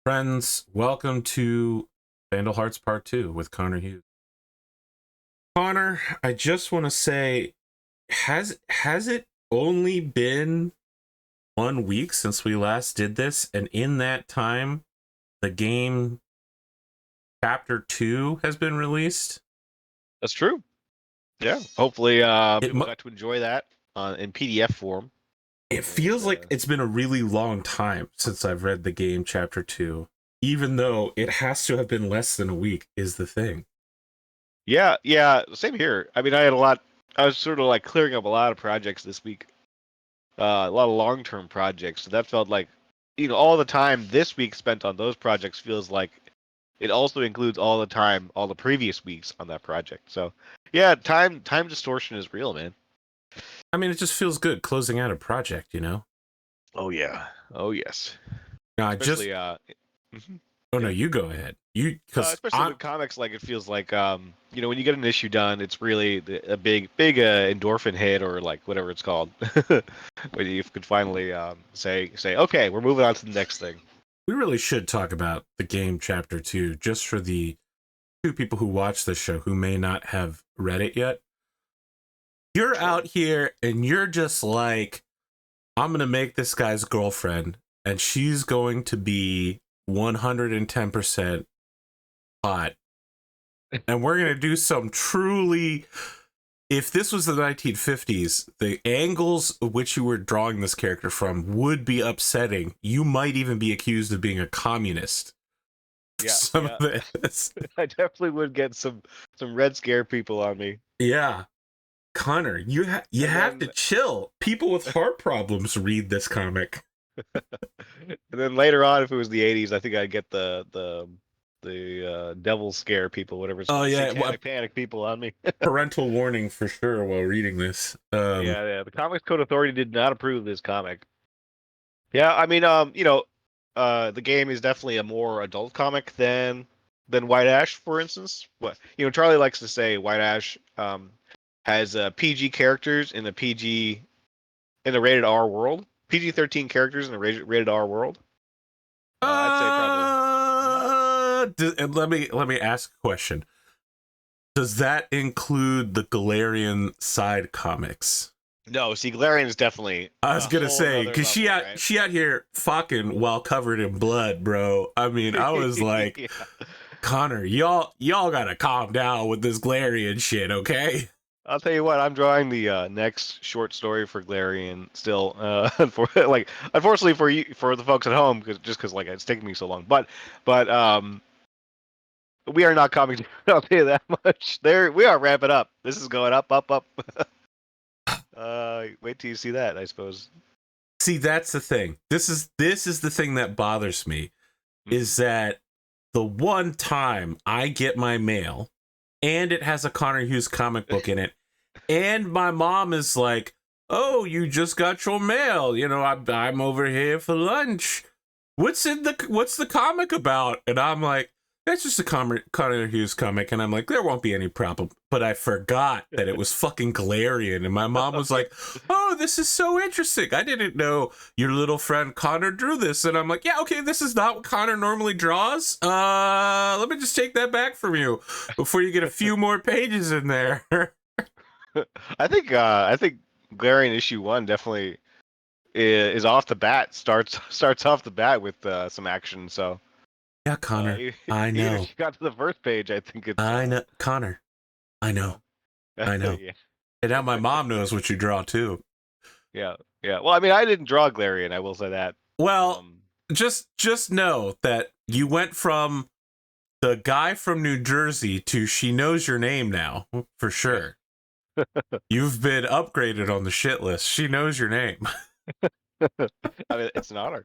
Friends, welcome to Vandal Hearts Part 2 with ConorHughes. Connor, I just want to say, has it only been 1 week since we last did this? And in that time, the game Chapter 2 has been released? That's true. Yeah. Hopefully, people mu- got to enjoy that in PDF form. It feels like it's been a really long time since I've read the game Chapter 2, even though it has to have been less than a week, is the thing. Yeah. Same here. I mean, I was sort of like clearing up a lot of projects this week. A lot of long-term projects. So that felt like, all the time this week spent on those projects feels like it also includes all the time, all the previous weeks on that project. So, yeah, time distortion is real, man. I mean, it just feels good closing out a project, you know? Oh yeah. Oh yes. Now, Especially no, yeah. you go ahead. Because Especially with comics, like it feels like when you get an issue done, it's really a big endorphin hit, or like whatever it's called, when you could finally say, okay, we're moving on to the next thing. we really should talk about the game Chapter 2, just for the two people who watch this show who may not have read it yet. You're out here and you're just like, I'm going to make this guy's girlfriend, and she's going to be 110% hot. And we're going to do some truly... If this was the 1950s, the angles of which you were drawing this character from would be upsetting. You might even be accused of being a communist. Yeah, Some of this. I definitely would get some Red Scare people on me. Yeah. Connor, you have to chill. People with heart problems read this comic. And then later on, if it was the 80s, I think I'd get the devil scare people, whatever it's called, satanic panic people on me. Parental warning for sure while reading this. Yeah. The Comics Code Authority did not approve this comic. Yeah, I mean, the game is definitely a more adult comic than White Ash, for instance. What Charlie likes to say, White Ash has PG characters in a rated R world. PG-13 characters in a rated R world. I'd say probably. Let me ask a question. Does that include the Galarian side comics? No, see, Galarian is definitely. I was gonna say, because she out here fucking while covered in blood, bro. I mean, I was like, yeah. Connor, y'all gotta calm down with this Galarian shit, okay? I'll tell you what, I'm drawing the next short story for Galarian still. Unfortunately for the folks at home, because like it's taking me so long. But we are not coming. I'll tell you that much. We are ramping up. This is going up. Wait till you see that, I suppose. See, that's the thing. This is the thing that bothers me, is that the one time I get my mail and it has a ConorHughes comic book in it, and my mom is like, "Oh, you just got your mail. I'm over here for lunch. What's the comic about?" And I'm like, "That's just a ConorHughes comic." And I'm like, "There won't be any problem." But I forgot that it was fucking Galarian. And my mom was like, "Oh, this is so interesting. I didn't know your little friend Connor drew this." And I'm like, "Yeah, okay, this is not what Connor normally draws. Let me just take that back from you before you get a few more pages in there." I think Galarian issue 1 definitely is off the bat. Starts off the bat with some action. So yeah, Connor, I know. Even if you got to the first page, I think it's. I know, Connor. I know. I know. Yeah. And now my mom knows what you draw too. Yeah. Well, I mean, I didn't draw Galarian. I will say that. Well, just know that you went from the guy from New Jersey to she knows your name now for sure. You've been upgraded on the shit list. She knows your name. I mean, it's an honor.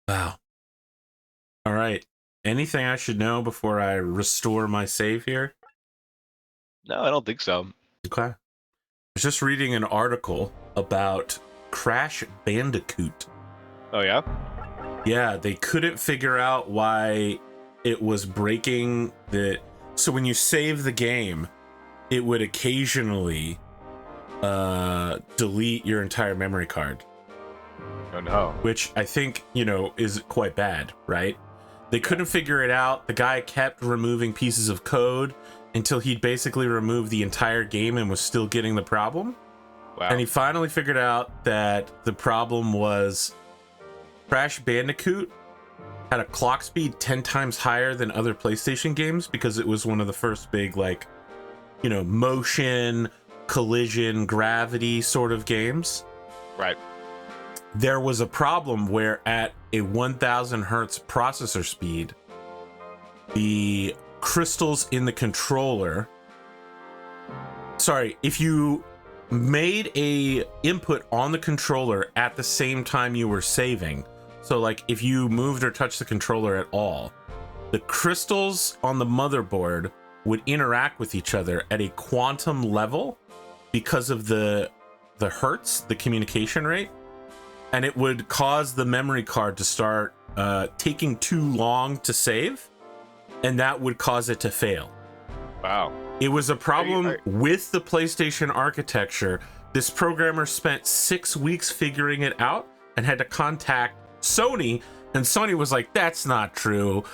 Wow. All right. Anything I should know before I restore my save here? No, I don't think so. Okay. I was just reading an article about Crash Bandicoot. Oh, yeah? Yeah, they couldn't figure out why it was breaking the... So when you save the game, it would occasionally delete your entire memory card. Oh no. Which I think, is quite bad, right? They couldn't figure it out. The guy kept removing pieces of code until he'd basically removed the entire game and was still getting the problem. Wow. And he finally figured out that the problem was Crash Bandicoot had a clock speed 10 times higher than other PlayStation games because it was one of the first big, motion, collision, gravity sort of games. Right. There was a problem where at a 1000 hertz processor speed, the crystals in the controller, if you made a input on the controller at the same time you were saving, so like if you moved or touched the controller at all, the crystals on the motherboard would interact with each other at a quantum level because of the hertz, the communication rate, and it would cause the memory card to start taking too long to save, and that would cause it to fail. Wow. It was a problem with the PlayStation architecture. This programmer spent 6 weeks figuring it out and had to contact Sony, and Sony was like, that's not true.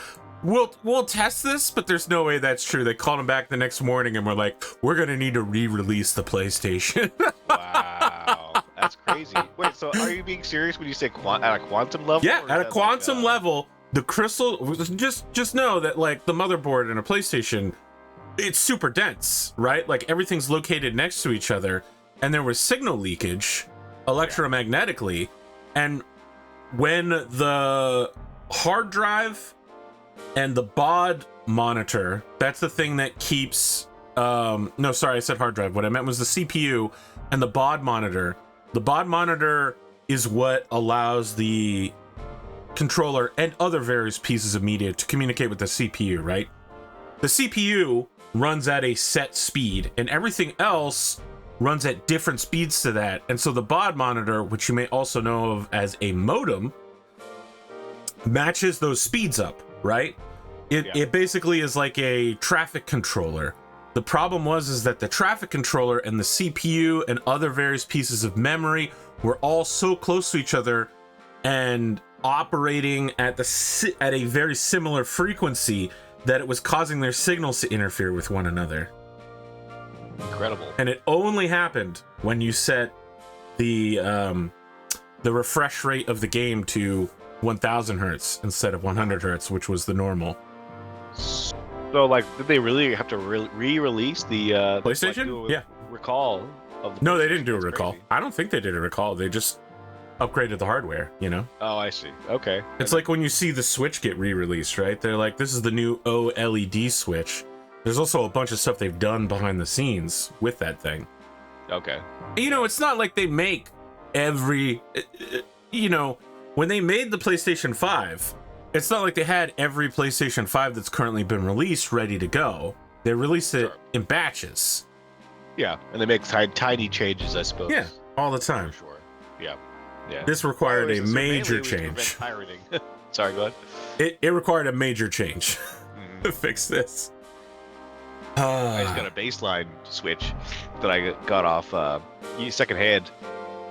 We'll test this, but there's no way that's true. They called him back the next morning and were like, we're gonna need to re-release the PlayStation. Wow, that's crazy. Wait, so are you being serious when you say at a quantum level? Yeah, at a quantum level, the crystal, just know that like the motherboard in a PlayStation, it's super dense, right? Like everything's located next to each other, and there was signal leakage electromagnetically, and when the hard drive and the baud monitor, that's the thing that keeps no, sorry, I said hard drive. What I meant was the CPU and the baud monitor. The baud monitor is what allows the controller and other various pieces of media to communicate with the CPU, right? The CPU runs at a set speed, and everything else runs at different speeds to that. And so the baud monitor, which you may also know of as a modem, matches those speeds up, right? It basically is like a traffic controller. The problem is that the traffic controller and the CPU and other various pieces of memory were all so close to each other and operating at a very similar frequency that it was causing their signals to interfere with one another. Incredible. And it only happened when you set the refresh rate of the game to 1000 hertz instead of 100 hertz, which was the normal. So, like, did they really have to re-release the PlayStation? Like, recall of the No, they didn't do a That's recall. crazy. I don't think they did a recall. They just upgraded the hardware, Oh, I see. Okay. It's like when you see the Switch get re-released, right? They're like, this is the new OLED Switch. There's also a bunch of stuff they've done behind the scenes with that thing. Okay. It's not like they make every, when they made the PlayStation 5, it's not like they had every PlayStation 5 that's currently been released ready to go. They released it in batches. Yeah, and they make tiny changes, I suppose. Yeah, all the time. For sure. Yeah. Yeah. This required a So major mainly it was to prevent change. pirating. Sorry, go ahead. It required a major change to fix this. I just got a baseline Switch that I got off secondhand,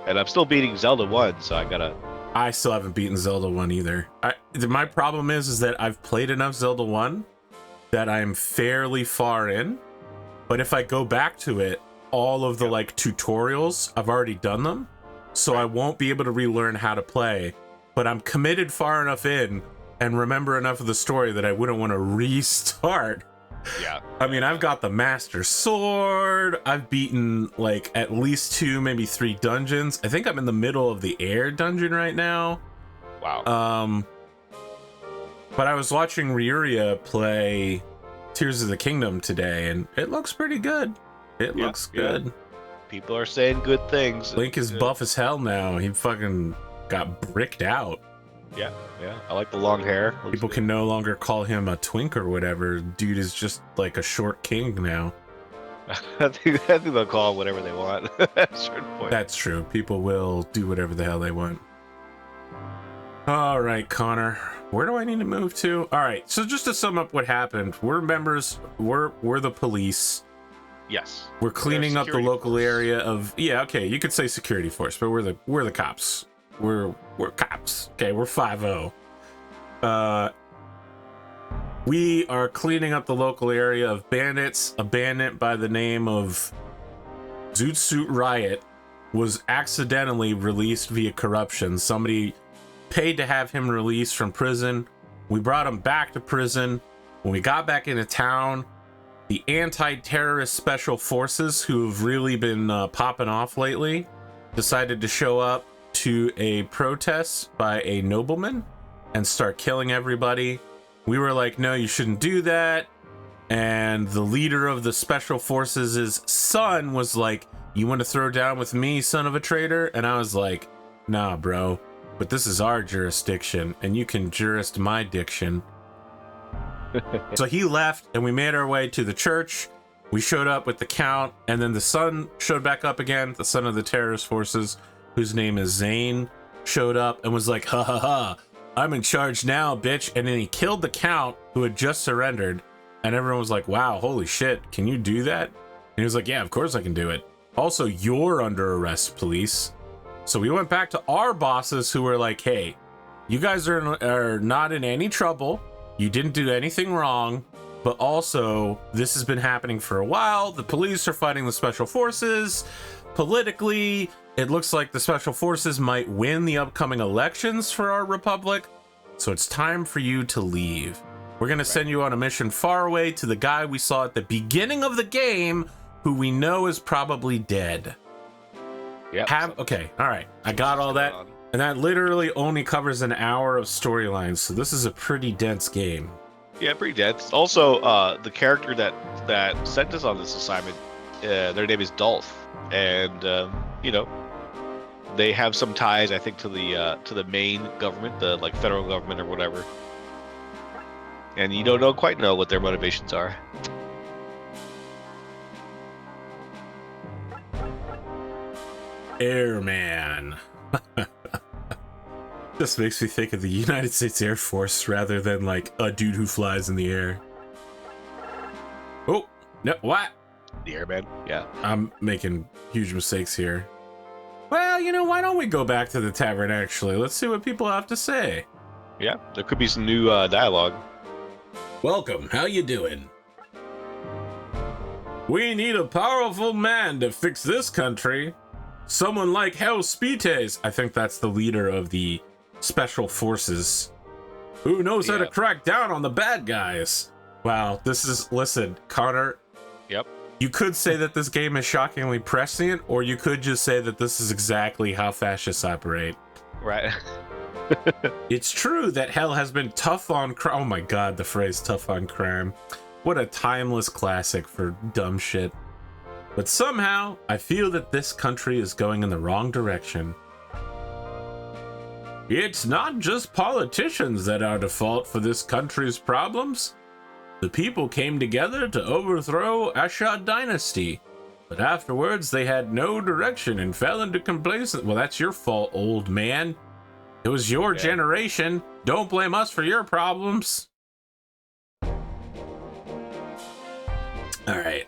and I'm still beating Zelda 1, so I still haven't beaten Zelda 1 either. My problem is that I've played enough Zelda 1 that I'm fairly far in, but if I go back to it, all of the tutorials, I've already done them, so I won't be able to relearn how to play, but I'm committed far enough in and remember enough of the story that I wouldn't want to restart. Yeah. I mean, I've got the Master Sword. I've beaten at least 2, maybe 3 dungeons. I think I'm in the middle of the air dungeon right now. Wow. But I was watching Ryuria play Tears of the Kingdom today, and it looks pretty good. It looks good. People are saying good things. Link is buff as hell now. He fucking got bricked out. Yeah. I like the long hair. People can no longer call him a twink or whatever. Dude is just like a short king now. I think they'll call him whatever they want at a certain point. That's true. People will do whatever the hell they want. All right, Connor. Where do I need to move to? All right. So just to sum up what happened, we're members. We're the police. Yes. We're cleaning up the security local force. area of okay, you could say security force, but we're the cops. We're cops. Okay, we're 5-0. We are cleaning up the local area of bandits. A bandit by the name of Zoot Suit Riot was accidentally released via corruption. Somebody paid to have him released from prison. We brought him back to prison. When we got back into town, the anti-terrorist special forces, who have really been popping off lately, decided to show up to a protest by a nobleman and start killing everybody. We were like, no, you shouldn't do that. And the leader of the special forces' son was like, you want to throw down with me, son of a traitor? And I was like, nah, bro, but this is our jurisdiction and you can jurist my diction. So he left and we made our way to the church. We showed up with the count, and then the son showed back up again. The son of the terrorist forces, whose name is Zane, showed up and was like, ha ha ha, I'm in charge now, bitch. And then he killed the count, who had just surrendered. And everyone was like, wow, holy shit, can you do that? And he was like, yeah, of course I can do it. Also, you're under arrest, police. So we went back to our bosses, who were like, hey, you guys are not in any trouble. You didn't do anything wrong, but also this has been happening for a while. The police are fighting the special forces. Politically, it looks like the special forces might win the upcoming elections for our republic. So it's time for you to leave. We're going to send you on a mission far away to the guy we saw at the beginning of the game, who we know is probably dead. Yeah. Okay. All right. I got all that. And that literally only covers an hour of storylines, so this is a pretty dense game. Yeah, pretty dense. Also, the character that sent us on this assignment, their name is Dolph, and they have some ties, I think, to the main government, the federal government or whatever. And you don't quite know what their motivations are. Airman. Just makes me think of the United States Air Force rather than like a dude who flies in the air. Oh, no, what? The airman? Yeah. I'm making huge mistakes here. Well, why don't we go back to the tavern, actually? Let's see what people have to say. Yeah, there could be some new dialogue. Welcome, how you doing? We need a powerful man to fix this country. Someone like Hell Spites. I think that's the leader of the special forces, who knows how to crack down on the bad guys. Wow, listen, Connor. Yep. You could say that this game is shockingly prescient, or you could just say that this is exactly how fascists operate. Right. It's true that hell has been tough on crime. Oh my god, the phrase tough on crime. What a timeless classic for dumb shit. But somehow, I feel that this country is going in the wrong direction. It's not just politicians that are the fault for this country's problems. The people came together to overthrow Ashad dynasty, but afterwards they had no direction and fell into complacency. Well, that's your fault, old man. It was your generation. Don't blame us for your problems. All right.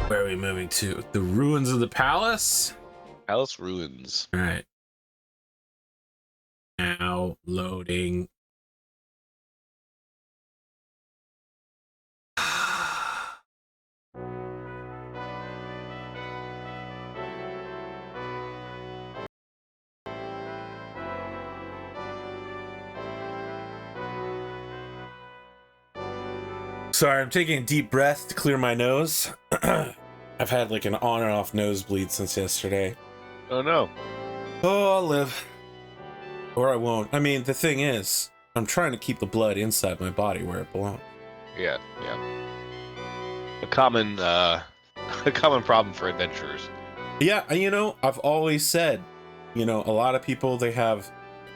Where are we moving to? The ruins of the palace? Palace ruins. All right. Now loading. Sorry, I'm taking a deep breath to clear my nose. I've had like an on and off nosebleed since yesterday. Oh no. Oh, I'll live. Or I won't. I mean, the thing is, I'm trying to keep the blood inside my body where it belongs. Yeah. A common problem for adventurers. Yeah, I've always said, a lot of people, they have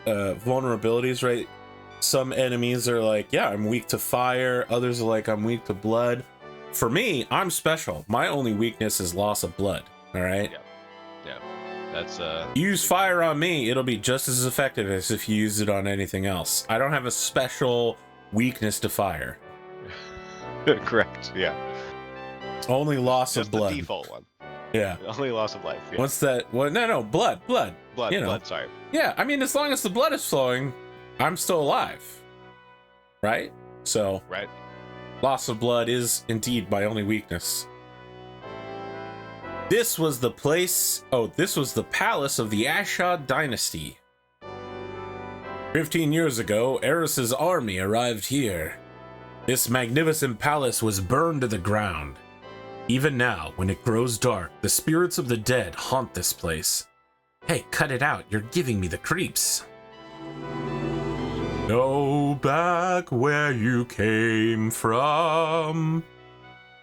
vulnerabilities, right? Some enemies are like, yeah, I'm weak to fire. Others are like, I'm weak to blood. For me, I'm special. My only weakness is loss of blood. All right? Yeah. That's use fire on me. It'll be just as effective as if you use it on anything else. I don't have a special weakness to fire. Correct. Yeah. Only loss Just of the blood. default one. Yeah. Only loss of life. Yeah. What's that? Well, no, blood. Blood, You know. blood, sorry. Yeah, I mean, as long as the blood is flowing, I'm still alive. Right? So, Right. loss of blood is indeed my only weakness. This was the place. Oh, this was the palace of the Ashad dynasty. 15 years ago, Eris's army arrived here. This magnificent palace was burned to the ground. Even now, when it grows dark, the spirits of the dead haunt this place. Hey, cut it out. You're giving me the creeps. Go back where you came from.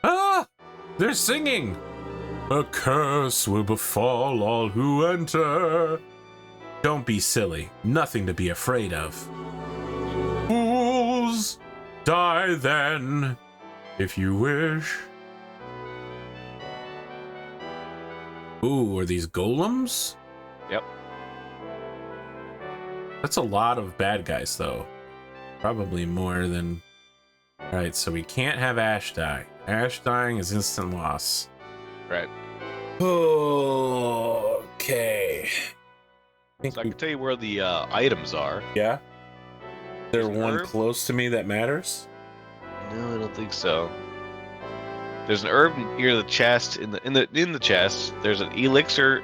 Ah! They're singing. A curse will befall all who enter. Don't be silly. Nothing to be afraid of. Fools, die then, if you wish. Ooh, are these golems? Yep. That's a lot of bad guys, though. Probably more than... Alright, so we can't have Ash die. Ash dying is instant loss. Right. Okay. So I can tell you where the items are. Yeah? There There's one herb. close to me that matters? No, I don't think so. There's an herb near the chest. In the chest, there's an elixir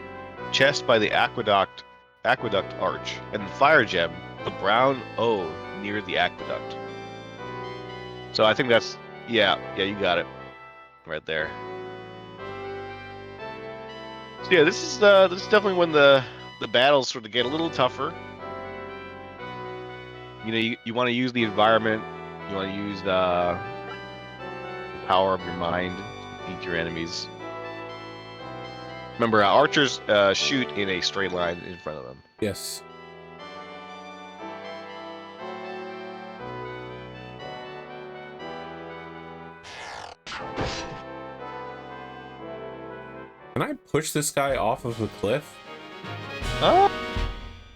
chest by the aqueduct arch, and the fire gem, the brown O near the aqueduct. So I think that's yeah, you got it, right there. So yeah, this is definitely when the battles sort of get a little tougher. You know, you want to use the environment. You want to use the power of your mind to beat your enemies. Remember, archers shoot in a straight line in front of them. Yes. Can I push this guy off of the cliff?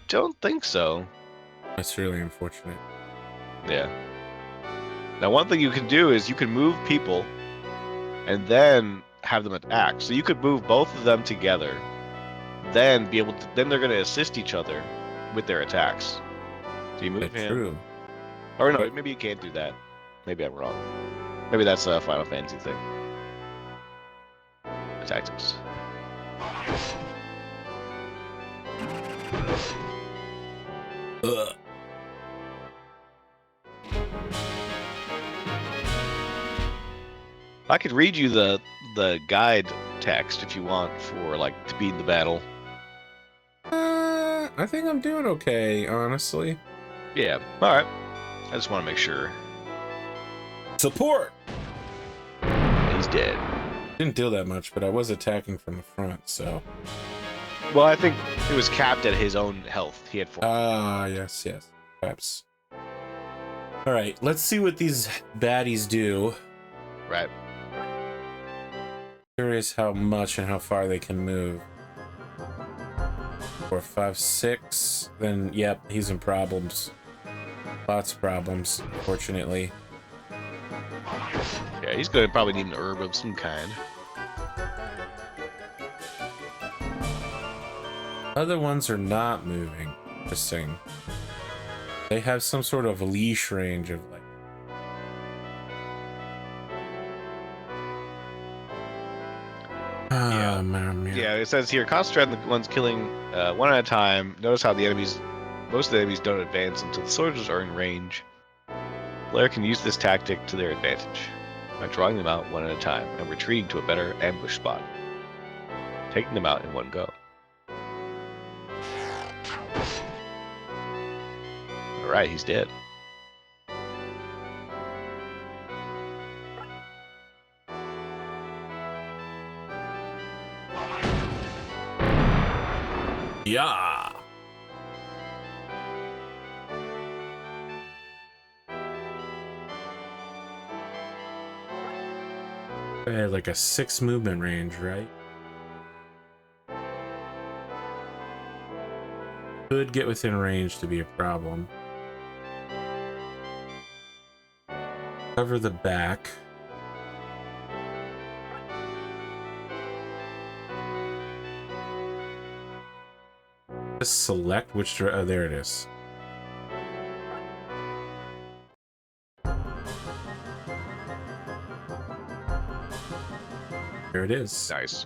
Don't think so. That's really unfortunate. Yeah. Now, one thing you can do is you can move people and then have them attack. So you could move both of them together, then be able to. Then they're going to assist each other with their attacks. So you move him. True. Or no, But- maybe you can't do that. Maybe I'm wrong. Maybe that's a Final Fantasy thing. Tactics. Ugh. I could read you the guide text if you want for like to beat the battle. I think I'm doing okay, honestly. Yeah. All right. I just want to make sure. Support! He's dead. Didn't deal that much, but I was attacking from the front, so... Well, I think it was capped at his own health. He had 4. Ah, yes. Perhaps. Alright, let's see what these baddies do. Right. Curious how much and how far they can move. 4, 5, 6. Then, yep, he's in problems. Lots of problems, unfortunately. Yeah, he's going to probably need an herb of some kind. Other ones are not moving. Interesting. They have some sort of leash range of like... Yeah, it says here, concentrate on the ones killing one at a time. Notice how most of the enemies don't advance until the soldiers are in range. Player can use this tactic to their advantage by drawing them out one at a time and retreating to a better ambush spot, taking them out in one go. Alright, he's dead. Yeah. I had like a 6 movement range, right? Could get within range to be a problem. Cover the back. Just select which oh, there it is. There it is. Nice.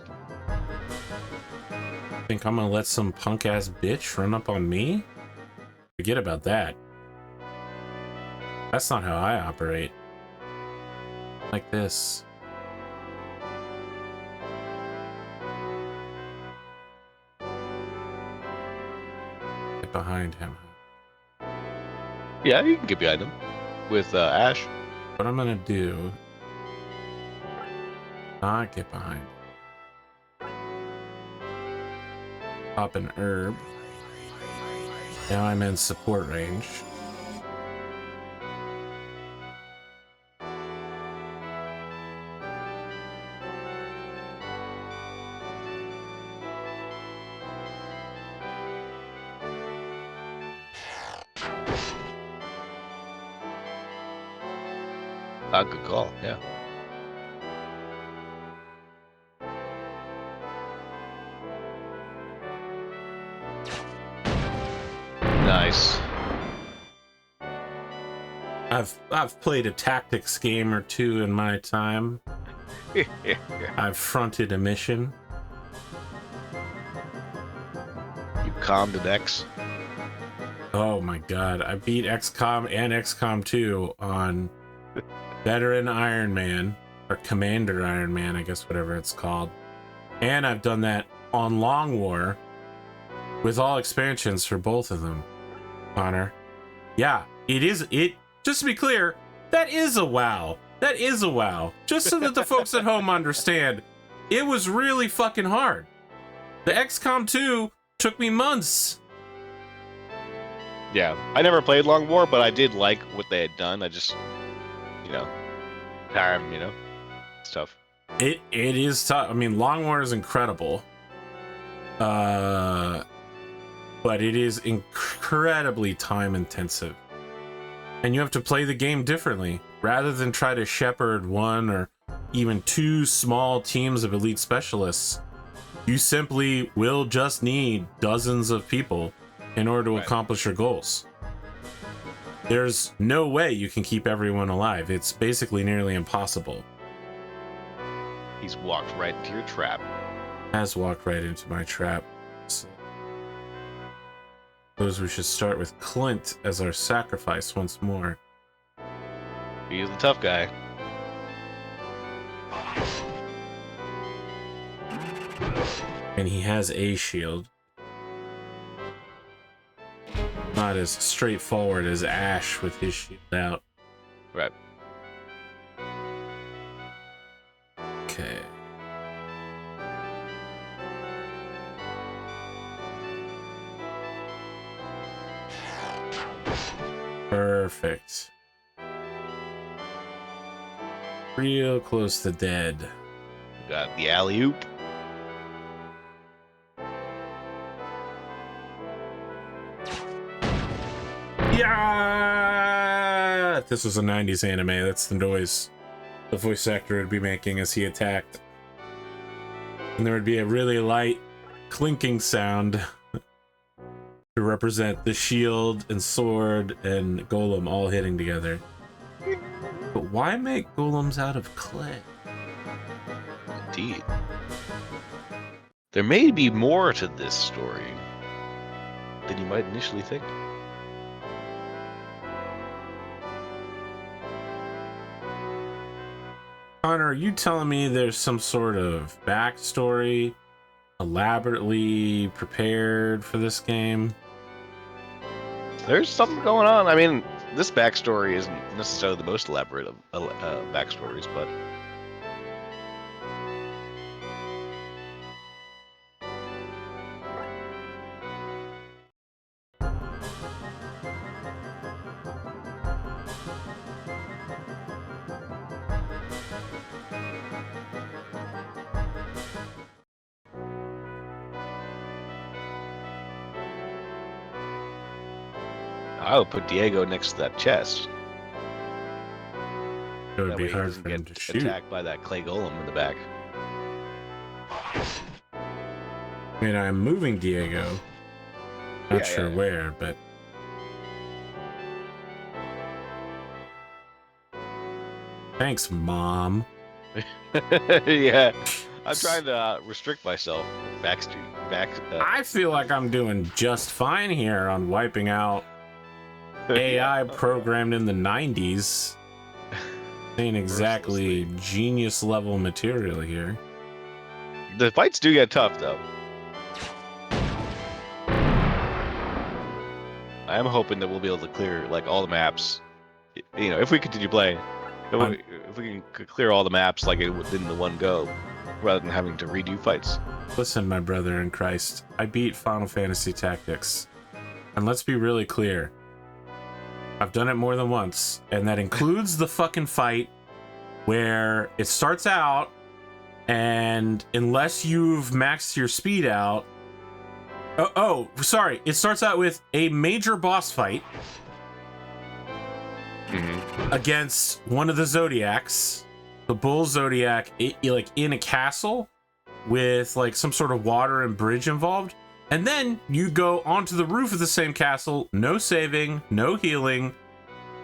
Think I'm gonna let some punk ass bitch run up on me? Forget about that. That's not how I operate. Like this. Get behind him. Yeah, you can get behind him with Ash. What I'm gonna do, not get behind. Pop an herb. Now I'm in support range. Good call. Yeah. Nice. I've played a tactics game or two in my time. Yeah. I've fronted a mission. You calmed an X. Oh my god, I beat XCOM and XCOM 2 on Veteran Iron Man, or Commander Iron Man, I guess, whatever it's called. And I've done that on Long War with all expansions for both of them, Connor. Yeah, just to be clear, that is a WoW. That is a WoW. Just so that the folks at home understand, it was really fucking hard. The XCOM 2 took me months. Yeah, I never played Long War, but I did like what they had done. I just, time, it's tough. It is tough. I mean, Long War is incredible. But it is incredibly time intensive. And you have to play the game differently. Rather than try to shepherd one or even two small teams of elite specialists, you simply will just need dozens of people in order to accomplish your goals. There's no way you can keep everyone alive. It's basically nearly impossible. He's walked right into your trap. Has walked right into my trap. So, suppose we should start with Clint as our sacrifice once more. He's the tough guy. And he has a shield. Not as straightforward as Ash with his shield out. Right. Okay. Perfect. Real close to dead. Got the alley-oop. Yeah! This was a 90s anime. That's the noise the voice actor would be making as he attacked. And there would be a really light clinking sound to represent the shield and sword and golem all hitting together. But why make golems out of clay? Indeed. There may be more to this story than you might initially think. Connor, are you telling me there's some sort of backstory elaborately prepared for this game? There's something going on. I mean, this backstory isn't necessarily the most elaborate of backstories, but I would put Diego next to that chest. It would That be way he hard doesn't for him get to shoot. attacked by that clay golem in the back. I mean, I'm moving Diego. Not sure where, but thanks, Mom. Yeah, I'm trying to restrict myself. I feel like I'm doing just fine here on wiping out AI programmed in the 90s. Ain't exactly genius level material here. The fights do get tough, though. I am hoping that we'll be able to clear like all the maps. You know, if we continue playing, if we can clear all the maps like within the one go, rather than having to redo fights. Listen, my brother in Christ, I beat Final Fantasy Tactics, and let's be really clear. I've done it more than once, and that includes the fucking fight where it starts out, and unless you've maxed your speed out, sorry, it starts out with a major boss fight against one of the Zodiacs, the Bull Zodiac, like in a castle with like some sort of water and bridge involved. And then you go onto the roof of the same castle, no saving, no healing,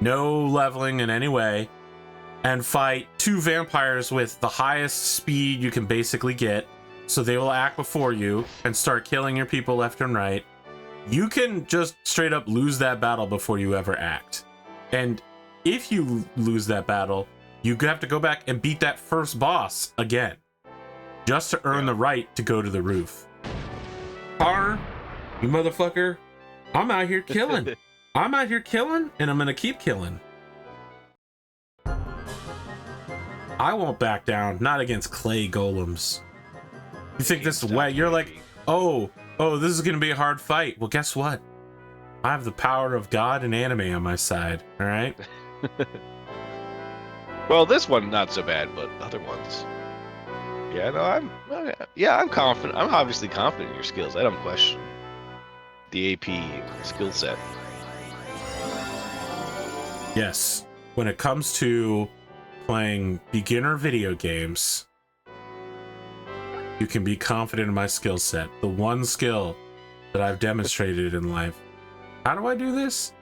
no leveling in any way, and fight two vampires with the highest speed you can basically get. So they will act before you and start killing your people left and right. You can just straight up lose that battle before you ever act. And if you lose that battle, you have to go back and beat that first boss again, just to earn the right to go to the roof. Connor, you motherfucker, I'm out here killing. I'm out here killing, and I'm gonna keep killing. I won't back down, not against clay golems. You think this is wet? You're like, oh, this is gonna be a hard fight. Well, guess what? I have the power of God and anime on my side. All right. Well, this one not so bad, but other ones. Yeah, no, I'm confident. I'm obviously confident in your skills. I don't question the AP skill set. Yes, when it comes to playing beginner video games, you can be confident in my skill set. The one skill that I've demonstrated in life. How do I do this?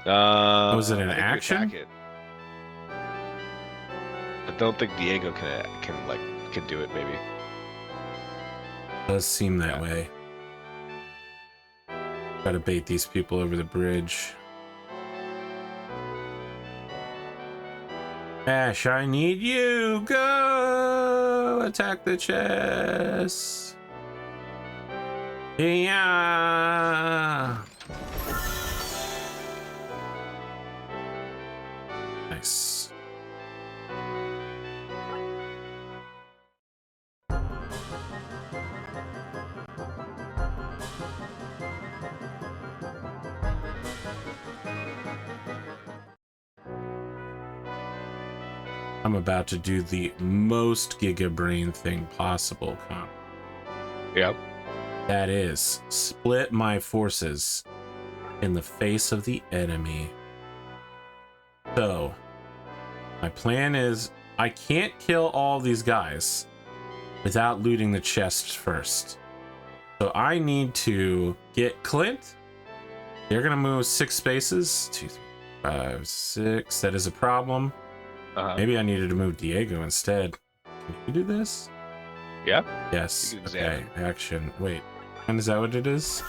Was it an action? I don't think Diego can do it. Maybe. Does seem that way. Gotta bait these people over the bridge. Ash, I need you. Go attack the chest. Yeah. Nice. I'm about to do the most Giga Brain thing possible, Connor. Yep. That is, split my forces in the face of the enemy. So, my plan is, I can't kill all these guys without looting the chests first. So I need to get Clint. They're gonna move 6 spaces. 2, 3, 5, 6. That is a problem. Maybe I needed to move Diego instead. Can you do this? Yeah. Yes. Okay. Action. Wait. And is that what it is?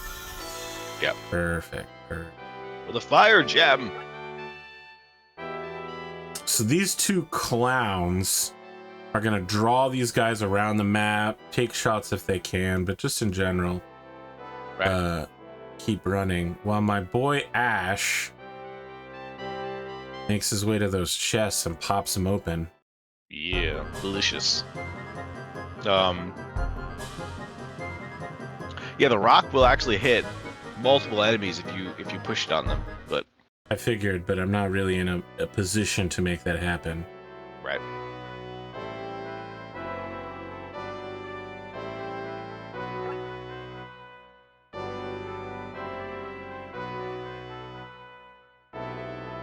Yep. Perfect. For the fire gem. So these two clowns are gonna draw these guys around the map, take shots if they can, but just in general, keep running. While my boy Ash makes his way to those chests and pops them open. Yeah, delicious. Yeah, the rock will actually hit multiple enemies if you push it on them, but I figured, but I'm not really in a position to make that happen. Right.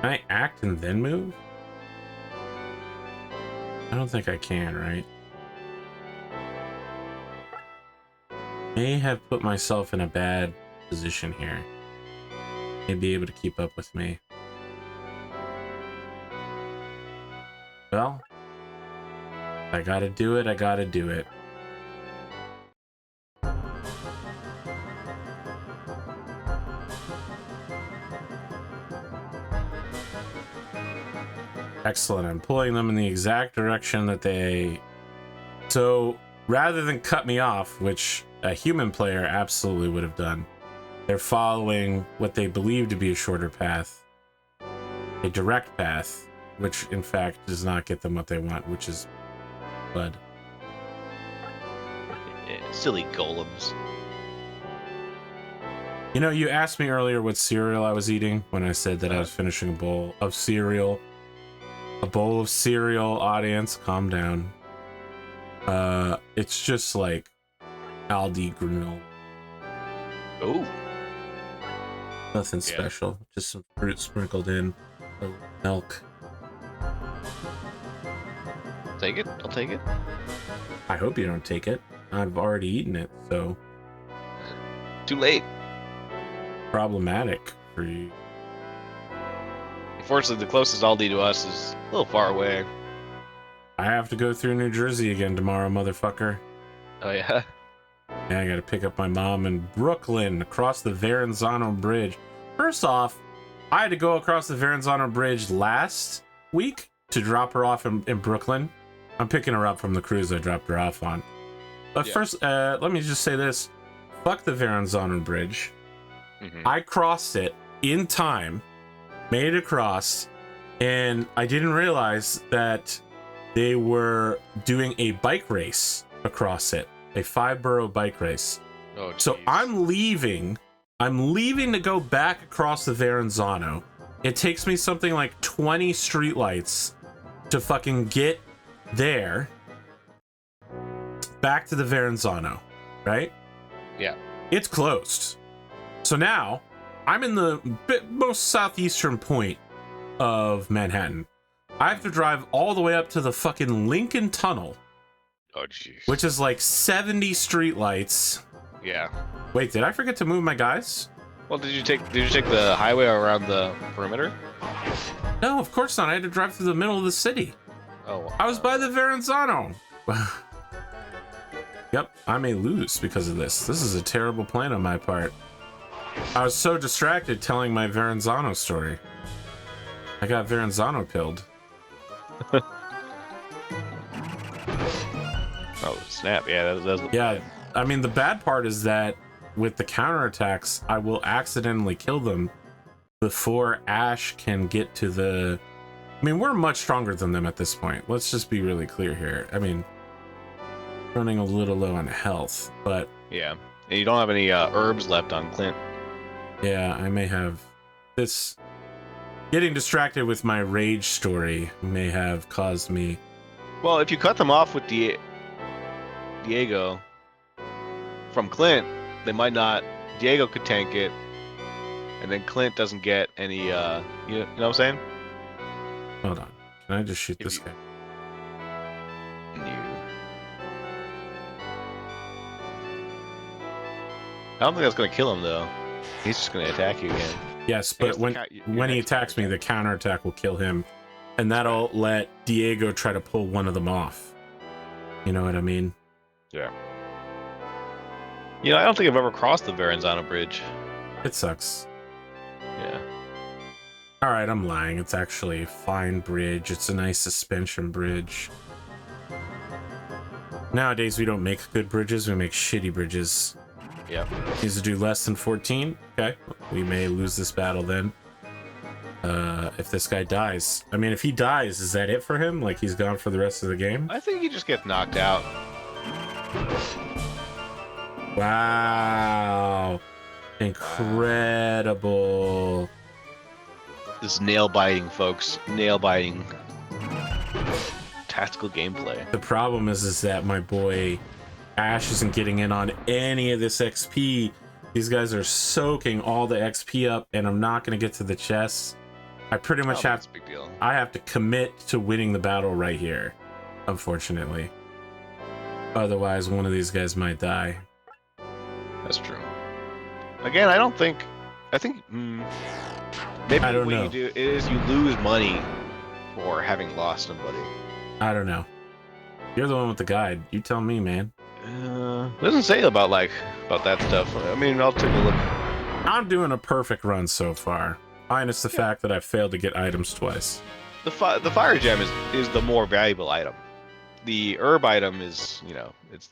Can I act and then move? I don't think I can, right? May have put myself in a bad position here. They'd be able to keep up with me. Well, I gotta do it. I gotta do it. Excellent. I'm pulling them in the exact direction that they... So, rather than cut me off, which a human player absolutely would have done, they're following what they believe to be a shorter path. A direct path, which in fact does not get them what they want, which is blood. Silly golems. You know, you asked me earlier what cereal I was eating when I said that I was finishing a bowl of cereal. A bowl of cereal, audience, calm down. It's just like Aldi granola. Oh. Nothing special, just some fruit sprinkled in, a little milk. Take it. I'll take it. I hope you don't take it. I've already eaten it, so Too late. problematic for you. Unfortunately, the closest Aldi to us is a little far away. I have to go through New Jersey again tomorrow, motherfucker. Oh yeah. Yeah, I gotta pick up my mom in Brooklyn across the Verrazano Bridge. First off, I had to go across the Verrazano Bridge last week to drop her off in Brooklyn. I'm picking her up from the cruise I dropped her off on. But first, let me just say this. Fuck the Verrazano Bridge. I crossed it in time, made it across, and I didn't realize that they were doing a bike race across it. A 5-borough bike race. Oh, geez. So I'm leaving to go back across the Verrazano. It takes me something like 20 streetlights to fucking get there, back to the Verrazano, right? Yeah. It's closed. So now I'm in the most southeastern point of Manhattan. I have to drive all the way up to the fucking Lincoln Tunnel. Oh, jeez. Which is like 70 streetlights. Yeah. Wait, did I forget to move my guys? Well, did you take the highway around the perimeter? No, of course not. I had to drive through the middle of the city. Oh. I was by the Verrazano. Yep, I may lose because of this. This is a terrible plan on my part. I was so distracted telling my Verrazano story. I got Verrazano pilled. Oh, snap. Yeah, that's Yeah, I mean, the bad part is that with the counterattacks, I will accidentally kill them before Ash can get to the... I mean, we're much stronger than them at this point. Let's just be really clear here. I mean, running a little low on health, but... Yeah. And you don't have any herbs left on Clint. Yeah, I may have... This... Getting distracted with my rage story may have caused me... Well, if you cut them off with Diego from Clint, they might not. Diego could tank it, and then Clint doesn't get any. You know what I'm saying? Hold on. Can I just shoot this guy? I don't think that's gonna kill him though. He's just gonna attack you again. Yes, but when he attacks me, the counterattack will kill him, and that'll let Diego try to pull one of them off. You know what I mean? Yeah. You know, I don't think I've ever crossed the Verrazano Bridge. It sucks. Yeah. All right, I'm lying. It's actually a fine bridge. It's a nice suspension bridge. Nowadays, we don't make good bridges. We make shitty bridges. Yeah. Needs to do less than 14. Okay. We may lose this battle then. If this guy dies. I mean, if he dies, is that it for him? Like, he's gone for the rest of the game? I think he just gets knocked out. Wow. Incredible. This is nail biting, folks. Nail biting. Tactical gameplay. The problem is that my boy Ash isn't getting in on any of this XP. These guys are soaking all the XP up, and I'm not going to get to the chests. I pretty much have... Big deal. I have to commit to winning the battle right here, unfortunately. Otherwise, one of these guys might die. That's true. Again, I don't think. I think maybe I don't what know. you do is you lose money for having lost somebody. I don't know. You're the one with the guide. You tell me, man. Doesn't say about that stuff. I mean, I'll take a look. I'm doing a perfect run so far, minus the fact that I failed to get items twice. The fire gem is the more valuable item. The herb item is, it's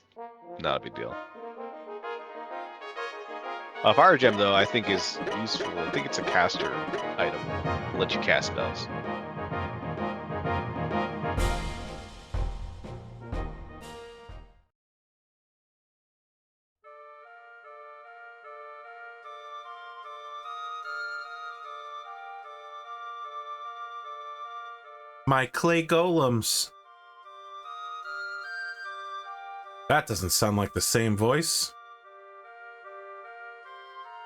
not a big deal. A fire gem, though, I think is useful. I think it's a caster item. It'll let you cast spells. My clay golems. That doesn't sound like the same voice.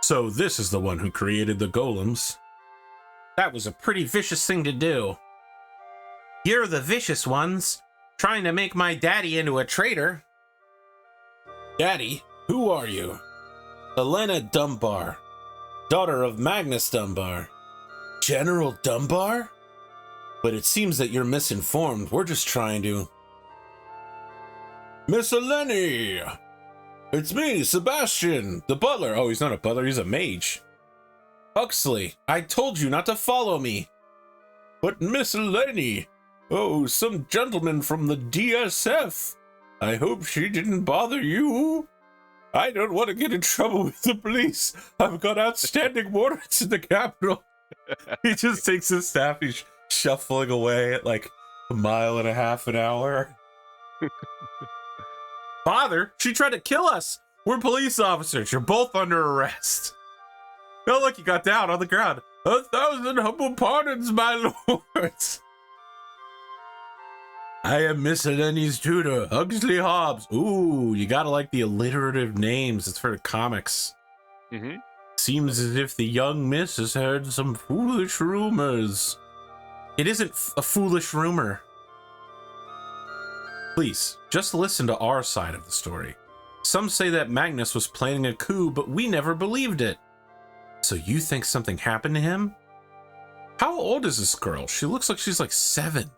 So this is the one who created the golems. That was a pretty vicious thing to do. You're the vicious ones, trying to make my daddy into a traitor. Daddy, who are you? Helena Dunbar, daughter of Magnus Dunbar. General Dunbar? But it seems that you're misinformed. We're just trying to... Miss Eleni! It's me, Sebastian, the butler. Oh, he's not a butler, he's a mage. Huxley, I told you not to follow me. But Miss Eleni, oh, some gentleman from the DSF. I hope she didn't bother you. I don't want to get in trouble with the police. I've got outstanding warrants in the capital. He just takes his staff, he's shuffling away at like 1.5 miles an hour. Father, she tried to kill us. We're police officers. You're both under arrest. Oh, look, you got down on the ground. 1,000 humble pardons, my lords. I am Miss Eleni's tutor, Huxley Hobbs. Ooh, you gotta like the alliterative names. It's for the comics. Mm-hmm. Seems as if the young miss has heard some foolish rumors. It isn't a foolish rumor. Please, just listen to our side of the story. Some say that Magnus was planning a coup, but we never believed it. So you think something happened to him? How old is this girl? She looks like she's like 7.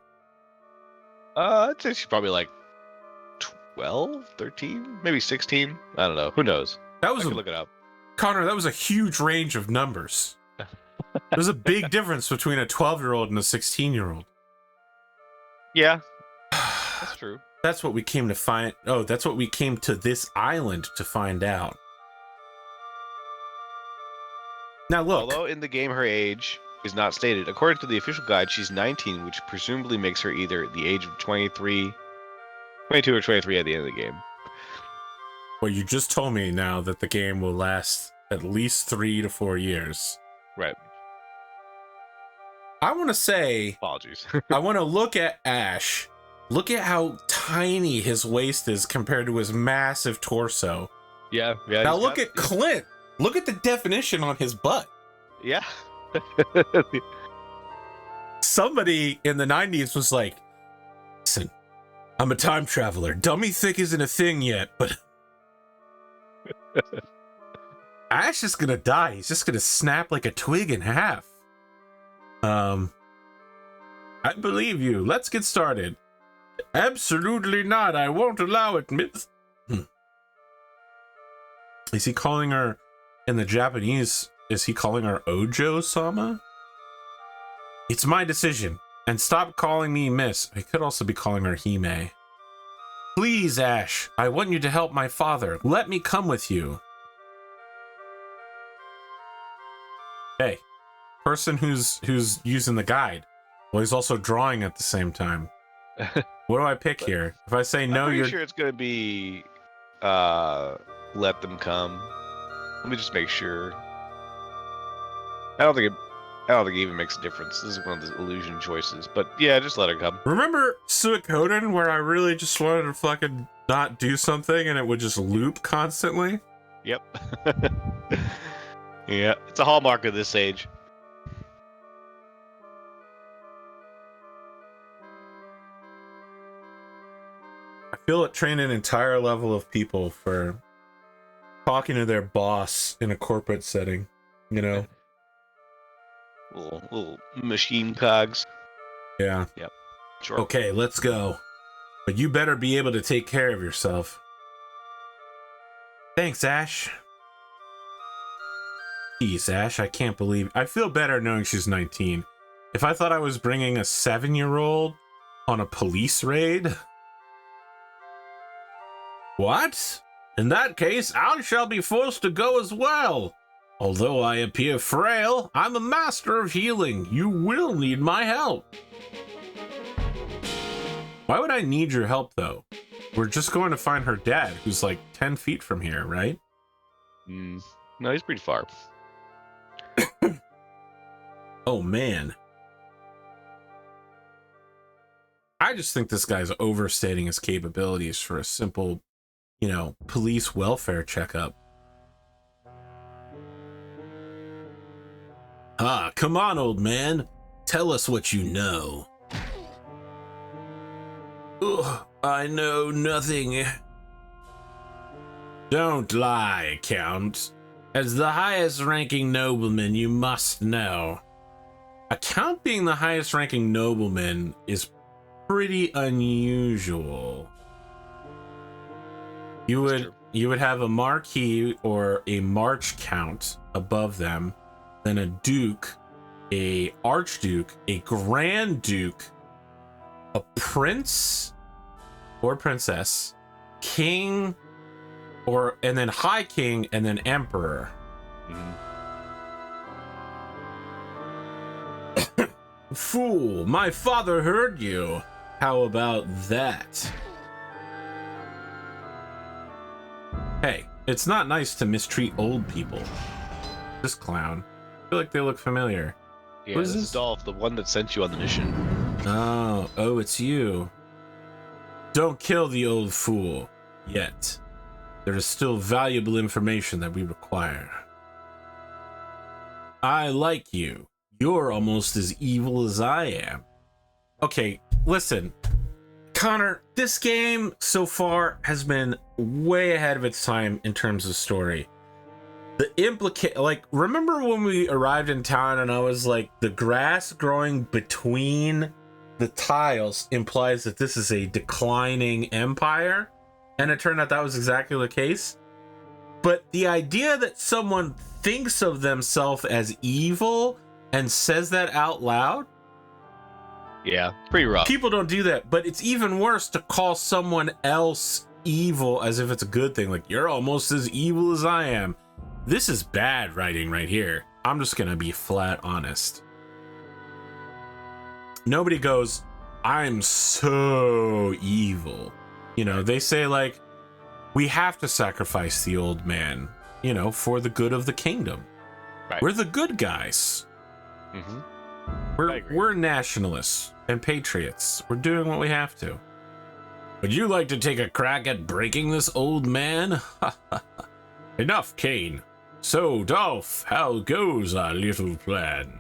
I'd say she's probably like 12, 13, maybe 16. I don't know. Who knows? That was I could look it up. Connor, that was a huge range of numbers. There's a big difference between a 12-year-old and a 16-year-old. Yeah, that's true. That's what we came to find. Oh, that's what we came to this island to find out. Now look. Although in the game her age is not stated, according to the official guide, she's 19, which presumably makes her either the age of 22 or 23 at the end of the game. Well, you just told me now that the game will last at least 3 to 4 years. Right. I want to say... Apologies. I want to look at Ash. Look at how tiny his waist is compared to his massive torso. Yeah. Now look at Clint. Look at the definition on his butt. Yeah. Somebody in the 90s was like, listen, I'm a time traveler. Dummy thick isn't a thing yet, but... Ash is gonna die. He's just gonna snap like a twig in half. I believe you. Let's get started. Absolutely not. I won't allow it, Miss. Is he calling her in the Japanese? Is he calling her Ojo-sama? It's my decision. And stop calling me Miss. He could also be calling her Hime. Please, Ash. I want you to help my father. Let me come with you. Hey, person who's using the guide. Well, he's also drawing at the same time. What do I pick here? If I say no, you're sure it's gonna be let them come. Let me just make sure. I don't think it even makes a difference. This is one of the illusion choices, but yeah, just let her come. Remember Suikoden, where I really just wanted to fucking not do something and it would just loop constantly? Yep. Yeah, it's a hallmark of this age. I feel it trained an entire level of people for talking to their boss in a corporate setting, you know? Little machine cogs. Yeah. Yep. Sure. Okay, let's go. But you better be able to take care of yourself. Thanks, Ash. Jeez, Ash, I can't believe... I feel better knowing she's 19. If I thought I was bringing a 7-year-old on a police raid... What? In that case, I shall be forced to go as well. Although I appear frail, I'm a master of healing. You will need my help. Why would I need your help, though? We're just going to find her dad, who's like 10 feet from here, right? No, he's pretty far. Oh, man. I just think this guy's overstating his capabilities for a simple, you know, police welfare checkup. Ah, come on, old man. Tell us what you know. Ugh, I know nothing. Don't lie, Count. As the highest-ranking nobleman, you must know. A Count being the highest-ranking nobleman is pretty unusual. You would have a marquis or a march count above them, then a duke, a archduke, a grand duke, a prince or princess, king, and then high king, and then emperor. Fool, my father heard you. How about that? Hey, it's not nice to mistreat old people. This clown. I feel like they look familiar. Yeah, this is Dolph, the one that sent you on the mission. Oh, it's you. Don't kill the old fool yet. There is still valuable information that we require. I like you. You're almost as evil as I am. Okay, listen. Connor, this game so far has been way ahead of its time in terms of story. Remember when we arrived in town and I was like, the grass growing between the tiles implies that this is a declining empire? And it turned out that was exactly the case. But the idea that someone thinks of themselves as evil and says that out loud? Yeah, pretty rough. People don't do that, but it's even worse to call someone else evil as if it's a good thing. Like, you're almost as evil as I am. This is bad writing right here. I'm just gonna be flat honest. Nobody goes, I'm so evil. You know, they say like, we have to sacrifice the old man, you know, for the good of the kingdom. Right. We're the good guys. We're nationalists and patriots. We're doing what we have to. Would you like to take a crack at breaking this old man? Enough, Kane. So, Dolph, how goes our little plan?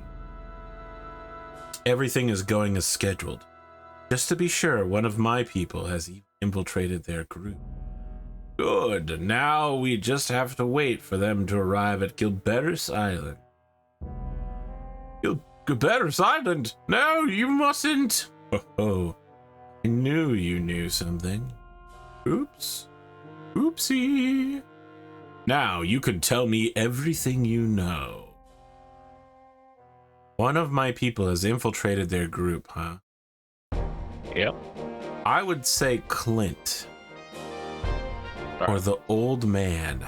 Everything is going as scheduled. Just to be sure, one of my people has infiltrated their group. Good. Now we just have to wait for them to arrive at Gilbertus Island. Gilbertus Island? No, you mustn't. Oh, I knew you knew something. Oops. Oopsie. Now you can tell me everything you know. One of my people has infiltrated their group, huh? Yep. I would say Clint. Or the old man.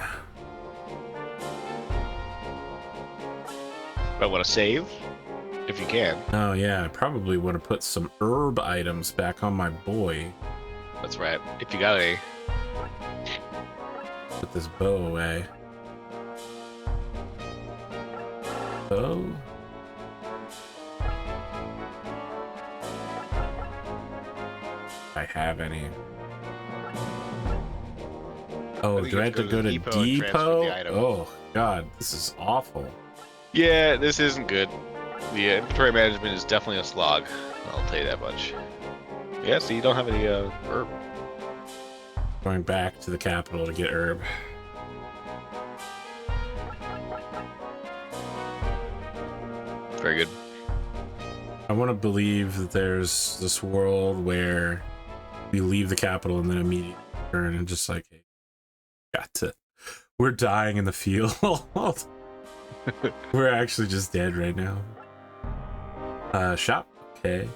I want to save, if you can. Oh yeah, I probably want to put some herb items back on my boy. That's right. If you got a... Put this bow away. Bow? I have any. Oh, do I have to go to depot? Oh, God, this is awful. Yeah, this isn't good. The inventory management is definitely a slog. I'll tell you that much. Yeah, so you don't have any herb. Going back to the capital to get herb. Very good. I want to believe that there's this world where we leave the capital and then immediately turn and just like, hey, we're dying in the field. We're actually just dead right now. Shop. Okay.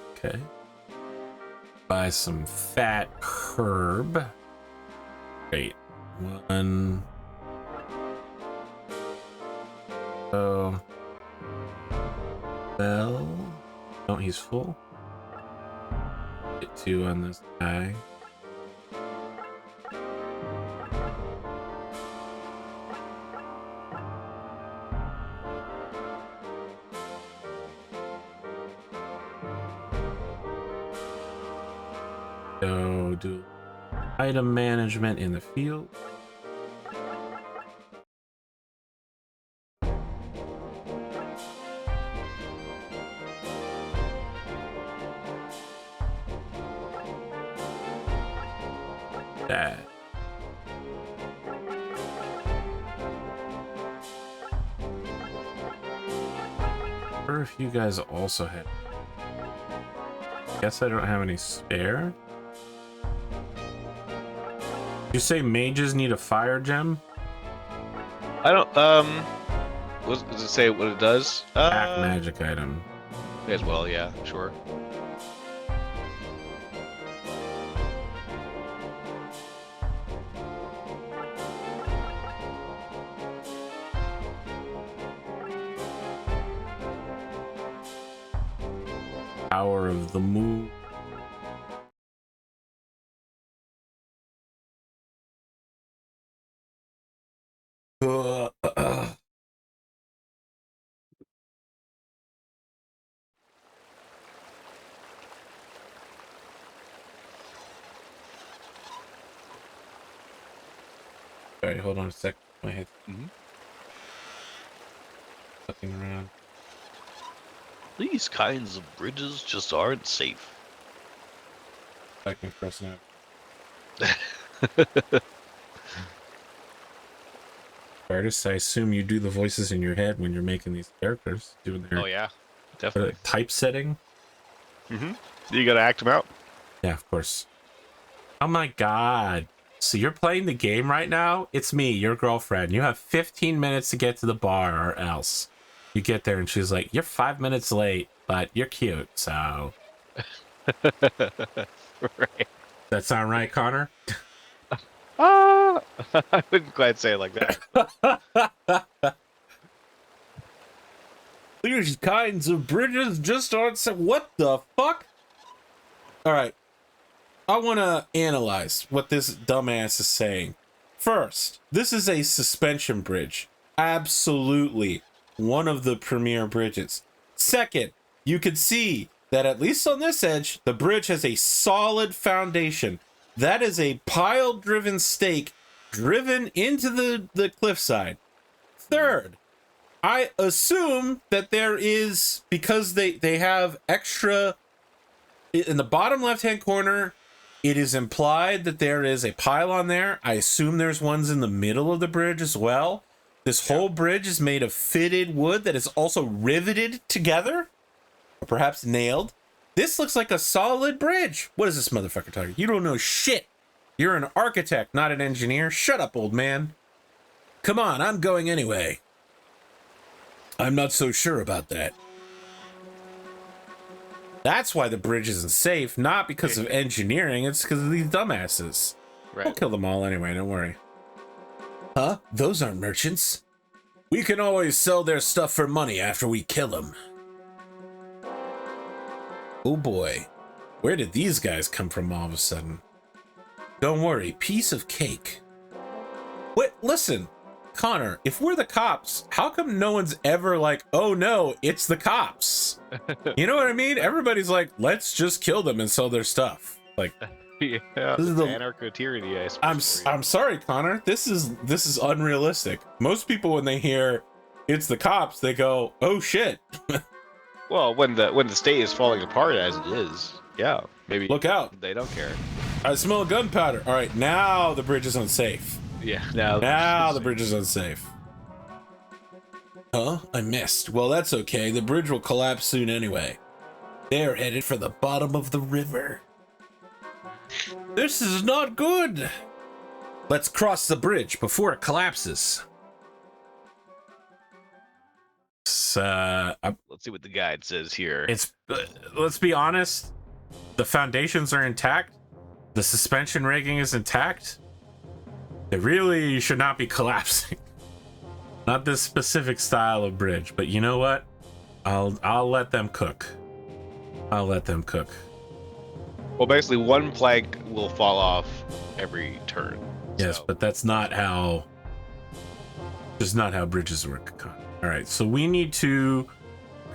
Buy some fat herb. Great. One. Oh. Well. Oh, he's full. Get 2 on this guy. So do item management in the field. That. Or if you guys also had. Guess I don't have any spare. You say mages need a fire gem? I don't. What does it say? What it does? Pack magic item. As well, yeah, sure. Power of the moon. Alright, hold on a sec. My head's fucking around. These kinds of bridges just aren't safe. I can cross now. Artists, I assume you do the voices in your head when you're making these characters, doing their Oh yeah, definitely. Typesetting. You gotta act them out. Yeah, of course. Oh my god. So you're playing the game right now? It's me, your girlfriend. You have 15 minutes to get to the bar or else. You get there and she's like, you're 5 minutes late, but you're cute, so. Right. That sound right, Connor? I wouldn't quite say it like that. These kinds of bridges just aren't so. What the fuck? Alright. I want to analyze what this dumbass is saying. First, this is a suspension bridge. Absolutely one of the premier bridges. Second, you can see that at least on this edge, the bridge has a solid foundation. That is a pile-driven stake driven into the cliffside. Third, I assume that there is, because they have extra in the bottom left-hand corner, it is implied that there is a pylon there. I assume there's ones in the middle of the bridge as well. This whole bridge is made of fitted wood that is also riveted together, or perhaps nailed. This looks like a solid bridge. What is this motherfucker talking? You don't know shit. You're an architect, not an engineer. Shut up, old man. Come on, I'm going anyway. I'm not so sure about that. That's why the bridge isn't safe, not because of engineering, it's because of these dumbasses. Right. We'll kill them all anyway, don't worry. Huh? Those aren't merchants. We can always sell their stuff for money after we kill them. Oh boy. Where did these guys come from all of a sudden? Don't worry, piece of cake. Wait, listen. Connor, if we're the cops, how come no one's ever like, oh no, it's the cops? You know what I mean? Everybody's like, let's just kill them and sell their stuff. Like, Yeah, this is the anarcho-tyranny, I suppose. I'm sorry, Connor. This is unrealistic. Most people, when they hear it's the cops, they go, oh shit. Well, when the state is falling apart as it is, yeah, maybe Look out. they don't care. I smell gunpowder. All right, now the bridge is unsafe. Yeah, Now the bridge is unsafe. Huh? I missed. Well, that's okay. The bridge will collapse soon anyway. They're headed for the bottom of the river. This is not good. Let's cross the bridge before it collapses. Let's see what the guide says here. It's let's be honest. The foundations are intact. The suspension rigging is intact. It really should not be collapsing. Not this specific style of bridge, but you know what? I'll let them cook. I'll let them cook. Well, basically, one plank will fall off every turn. Yes, so. but that's not how. Just not how bridges work. All right, so we need to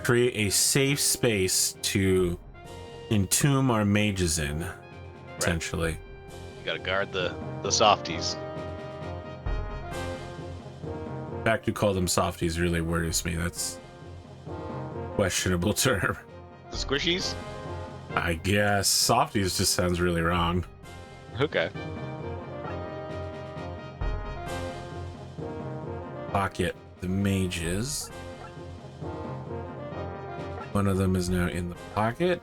create a safe space to entomb our mages in, essentially. You gotta guard the softies. The fact you call them softies really worries me. That's a questionable term. The squishies? I guess softies just sounds really wrong. Okay. Pocket the mages. One of them is now in the pocket.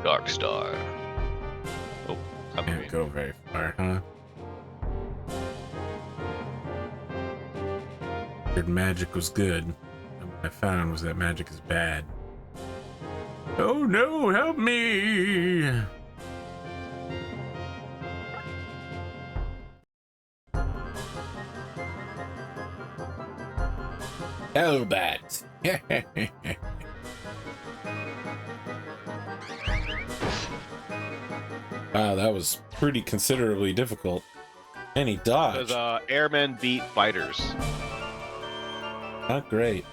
Dark Star. Oh, Can't go very far, huh? Good magic was good. And what I found was that magic is bad. Oh no, help me! Hellbat. Wow, that was pretty considerably difficult. And he dodged. Because airmen beat fighters. Not great.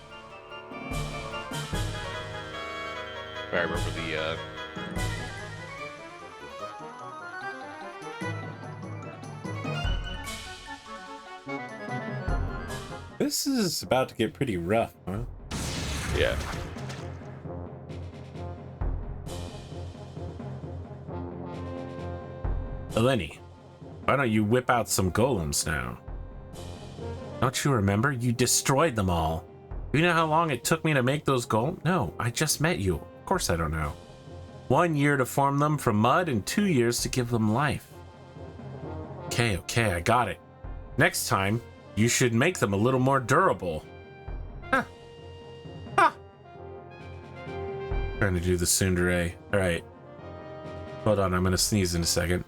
If I remember the This is about to get pretty rough, huh? yeah. Eleni, why don't you whip out some golems now? Don't you remember? You destroyed them all. You know how long it took me to make those golems? No, I just met you. Of course I don't know. 1 year to form them from mud and 2 years to give them life. Okay, I got it. Next time, you should make them a little more durable. Huh. Huh. Trying to do the tsundere. All right. Hold on, I'm gonna sneeze in a second.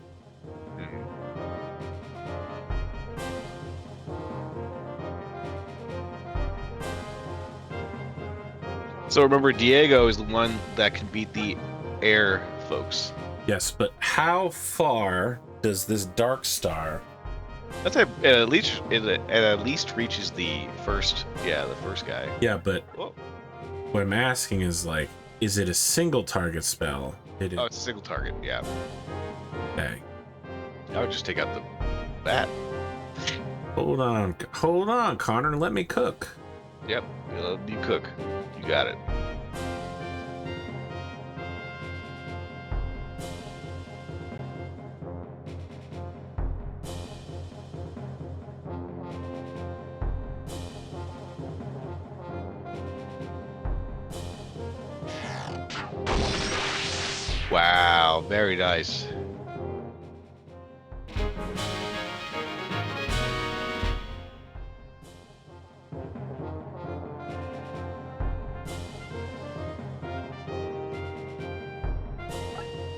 So remember, Diego is the one that can beat the air folks. Yes, but how far does this dark star? That's at least reaches the first guy. Yeah, but Whoa. what I'm asking is like, is it a single target spell? It is. Oh, it's a single target. Yeah. Okay. I would just take out the bat. Hold on, Connor. Let me cook. Yep. You cook. You got it. Wow, very nice.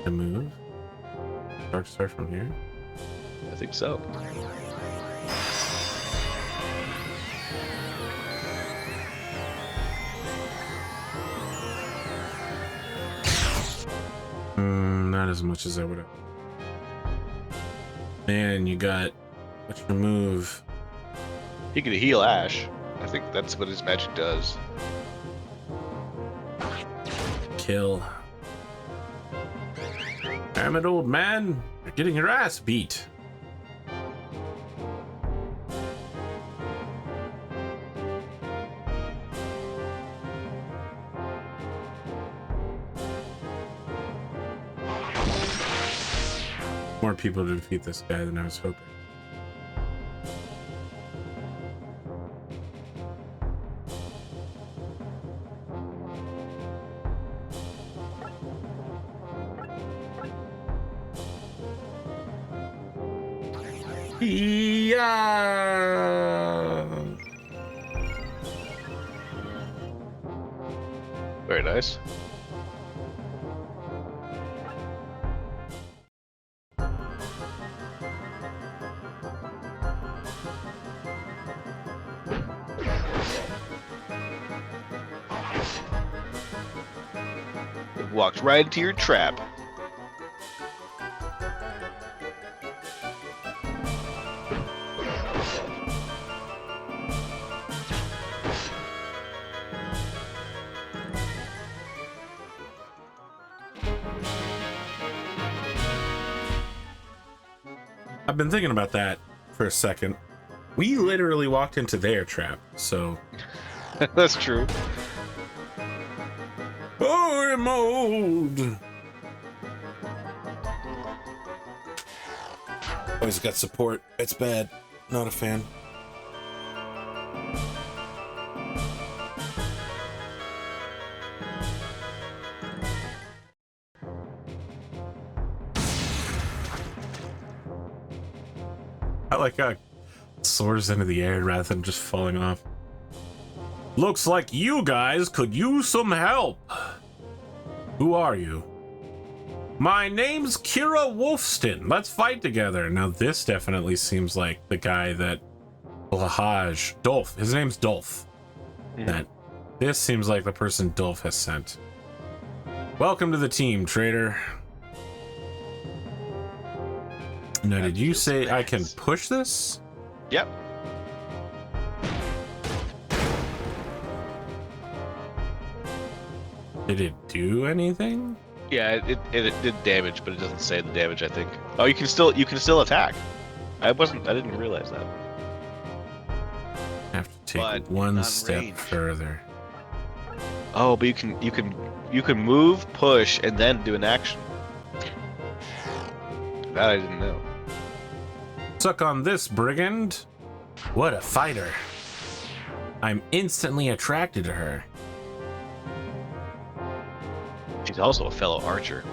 To move. Dark star from here. I think so. Not as much as I would have. Man, you got. What's your move? He can heal Ash. I think that's what his magic does. Kill. Damn it, old man. You're getting your ass beat. More people to defeat this guy than I was hoping. Yeah. Very nice. It walked right into your trap. I've been thinking about that for a second. We literally walked into their trap, so. That's true. Oh, mode. Always got support. It's bad. Not a fan. I like how it soars into the air rather than just falling off. Looks like you guys could use some help. Who are you? My name's Kira Wolfston. Let's fight together. Now this definitely seems like the guy that Dolph. His name's Dolph. That this seems like the person Dolph has sent. Welcome to the team, trader. Now, did you say I can push this? Yep. Did it do anything? Yeah, it did damage, but it doesn't say the damage, I think. Oh, you can still attack. I didn't realize that. I have to take But one not step range. further. Oh, but you can move, push, and then do an action. That I didn't know. Suck on this, brigand. What a fighter. I'm instantly attracted to her. She's also a fellow archer,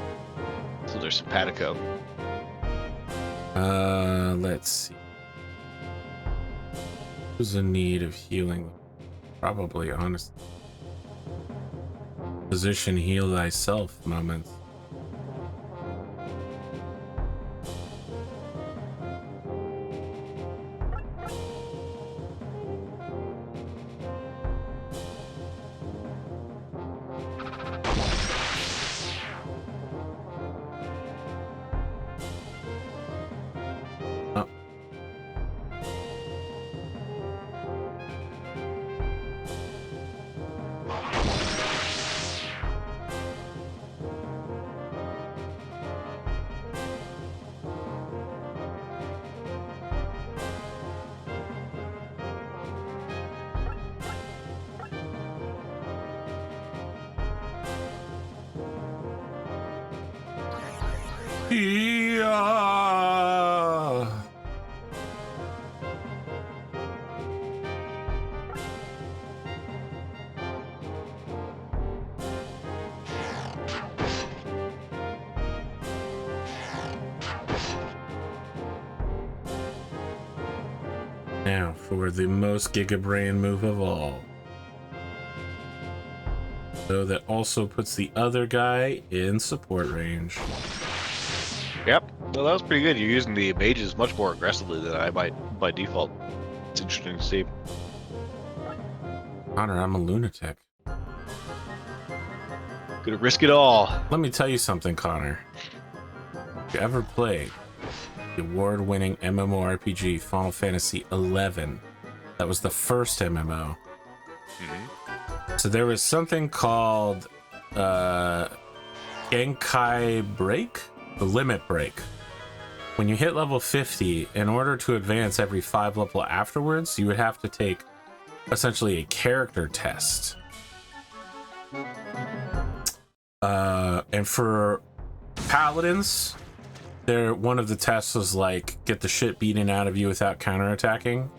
so there's simpatico. Let's see. Who's in need of healing? Probably, honestly. Physician, heal thyself moments. Yeah. Now for the most gigabrain move of all. So that also puts the other guy in support range. Yep. Well, that was pretty good. You're using the mages much more aggressively than I might by default. It's interesting to see. Connor, I'm a lunatic. Gonna risk it all. Let me tell you something, Connor. If you ever played the award-winning MMORPG Final Fantasy XI, that was the first MMO. So there was something called Genkai Break, the Limit Break. When you hit level 50, in order to advance every 5 level afterwards, you would have to take essentially a character test. And for paladins, one of the tests was like get the shit beaten out of you without counterattacking.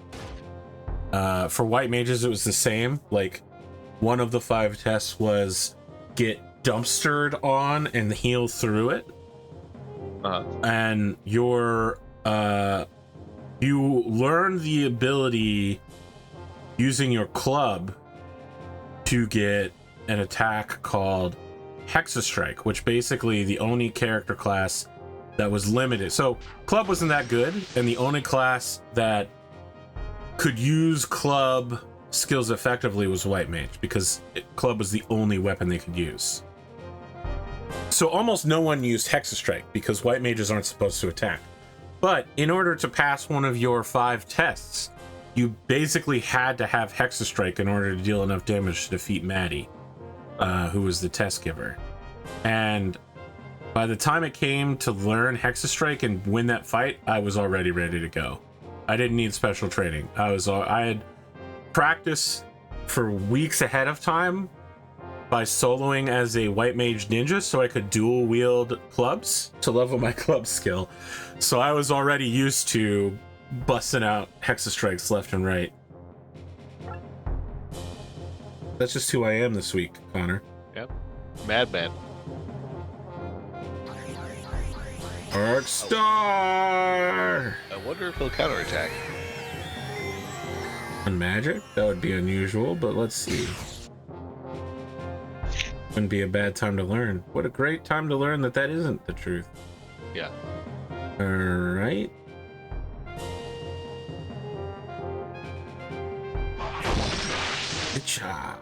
For white mages, it was the same. Like, one of the 5 tests was get dumpstered on and heal through it. And your You learn the ability using your club to get an attack called Hexastrike, which basically the only character class that was limited. So club wasn't that good, and the only class that could use club skills effectively was White Mage, because club was the only weapon they could use. So almost no one used Hexastrike because White Mages aren't supposed to attack. But in order to pass one of your 5 tests, you basically had to have Hexastrike in order to deal enough damage to defeat Maddie, who was the test giver. And by the time it came to learn Hexastrike and win that fight, I was already ready to go. I didn't need special training. I had practiced for weeks ahead of time by soloing as a White Mage ninja, so I could dual wield clubs to level my club skill. So I was already used to busting out Hexastrikes left and right. That's just who I am this week, Connor. Yep. Madman. Arc Star! I wonder if he'll counterattack. On magic? That would be unusual, but let's see. Wouldn't be a bad time to learn. What a great time to learn that that isn't the truth. Yeah. Alright. Good job.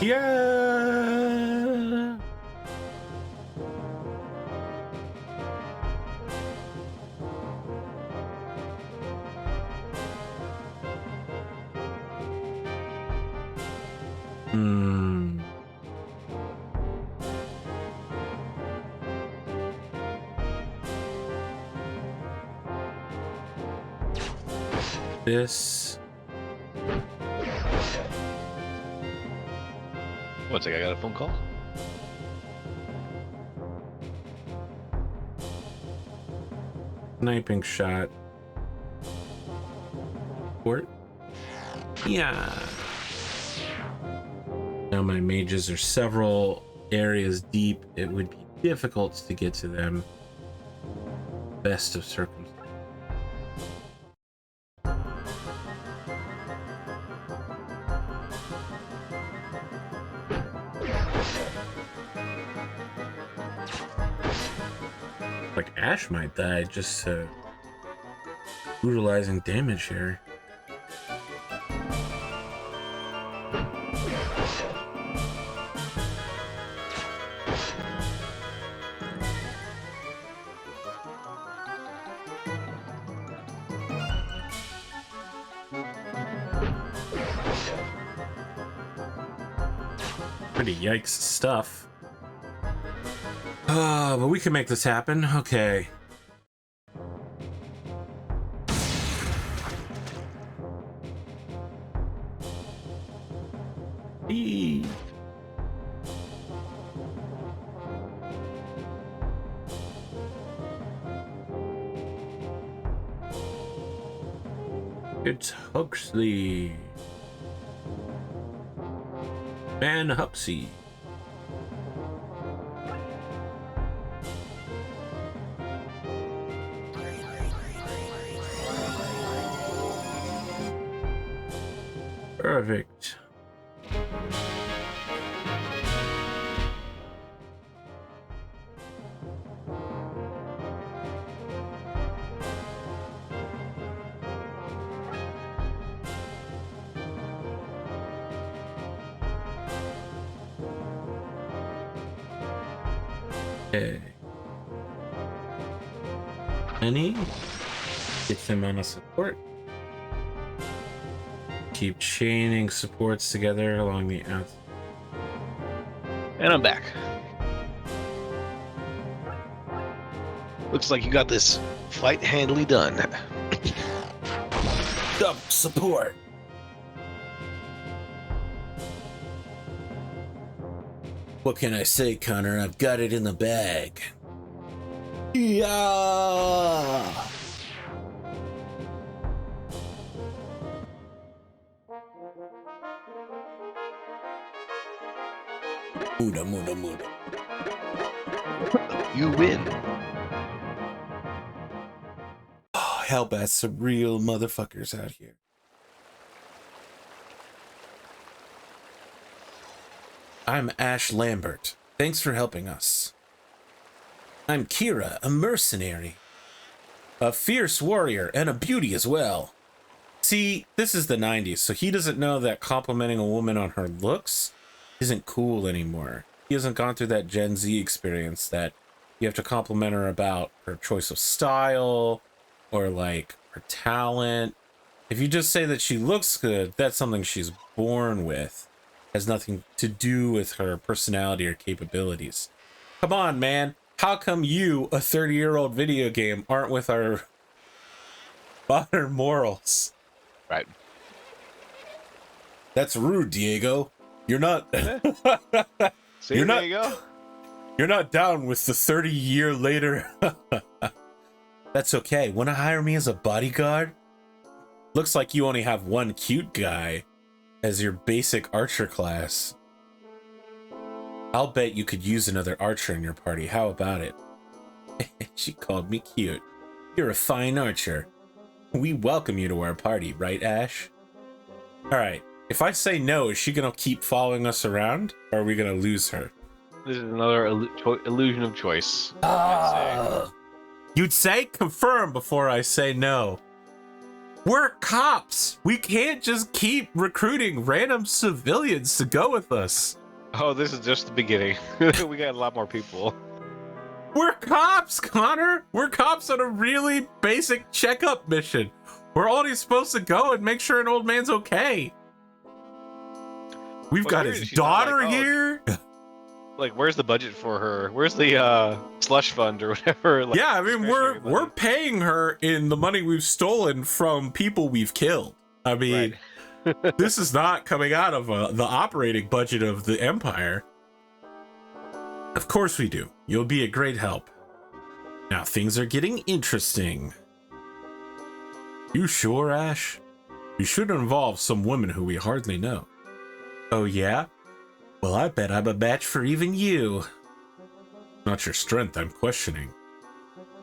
Yeah. This. One sec, I got a phone call. Sniping shot. Port. Yeah. Now my mages are several areas deep. It would be difficult to get to them. Best of circumstances. Like Ash might die just brutalizing damage here. Pretty yikes stuff. But we can make this happen. Okay. Eee. It's Huxley. Van Huxley. Perfect. Okay. Any gets him on a support. Keep chaining supports together along the outside. And I'm back. Looks like you got this fight handily done. Dump support. What can I say, Connor? I've got it in the bag. Yeah. Muda, muda, muda. You win. Oh, Hellbats, some real motherfuckers out here. I'm Ash Lambert. Thanks for helping us. I'm Kira, a mercenary. A fierce warrior and a beauty as well. See, this is the 90s, so he doesn't know that complimenting a woman on her looks isn't cool anymore. He hasn't gone through that Gen Z experience that you have to compliment her about her choice of style or like her talent. If you just say that she looks good, that's something she's born with. Has nothing to do with her personality or capabilities. Come on, man. How come you, a 30-year-old video game, aren't with our modern morals? Right. That's rude, Diego. You're not. See, You're there not. you go. You're not down with the 30-year later. That's okay. Want to hire me as a bodyguard? Looks like you only have one cute guy as your basic archer class. I'll bet you could use another archer in your party. How about it? She called me cute. You're a fine archer. We welcome you to our party, right, Ash? Alright, if I say no, is she gonna keep following us around? Or are we gonna lose her? This is another illusion of choice. You'd say confirm before I say no. We're cops. We can't just keep recruiting random civilians to go with us. Oh, this is just the beginning. We got a lot more people. We're cops, Connor. We're cops on a really basic checkup mission. We're only supposed to go and make sure an old man's okay. We've got his daughter here. Like, where's the budget for her? Where's the slush fund or whatever? Like, yeah, I mean, we're paying her in the money we've stolen from people we've killed. I mean, right. This is not coming out of the operating budget of the Empire. Of course we do. You'll be a great help. Now things are getting interesting. You sure, Ash? You should involve some women who we hardly know. Oh yeah? Well, I bet I'm a match for even you. Not your strength I'm questioning.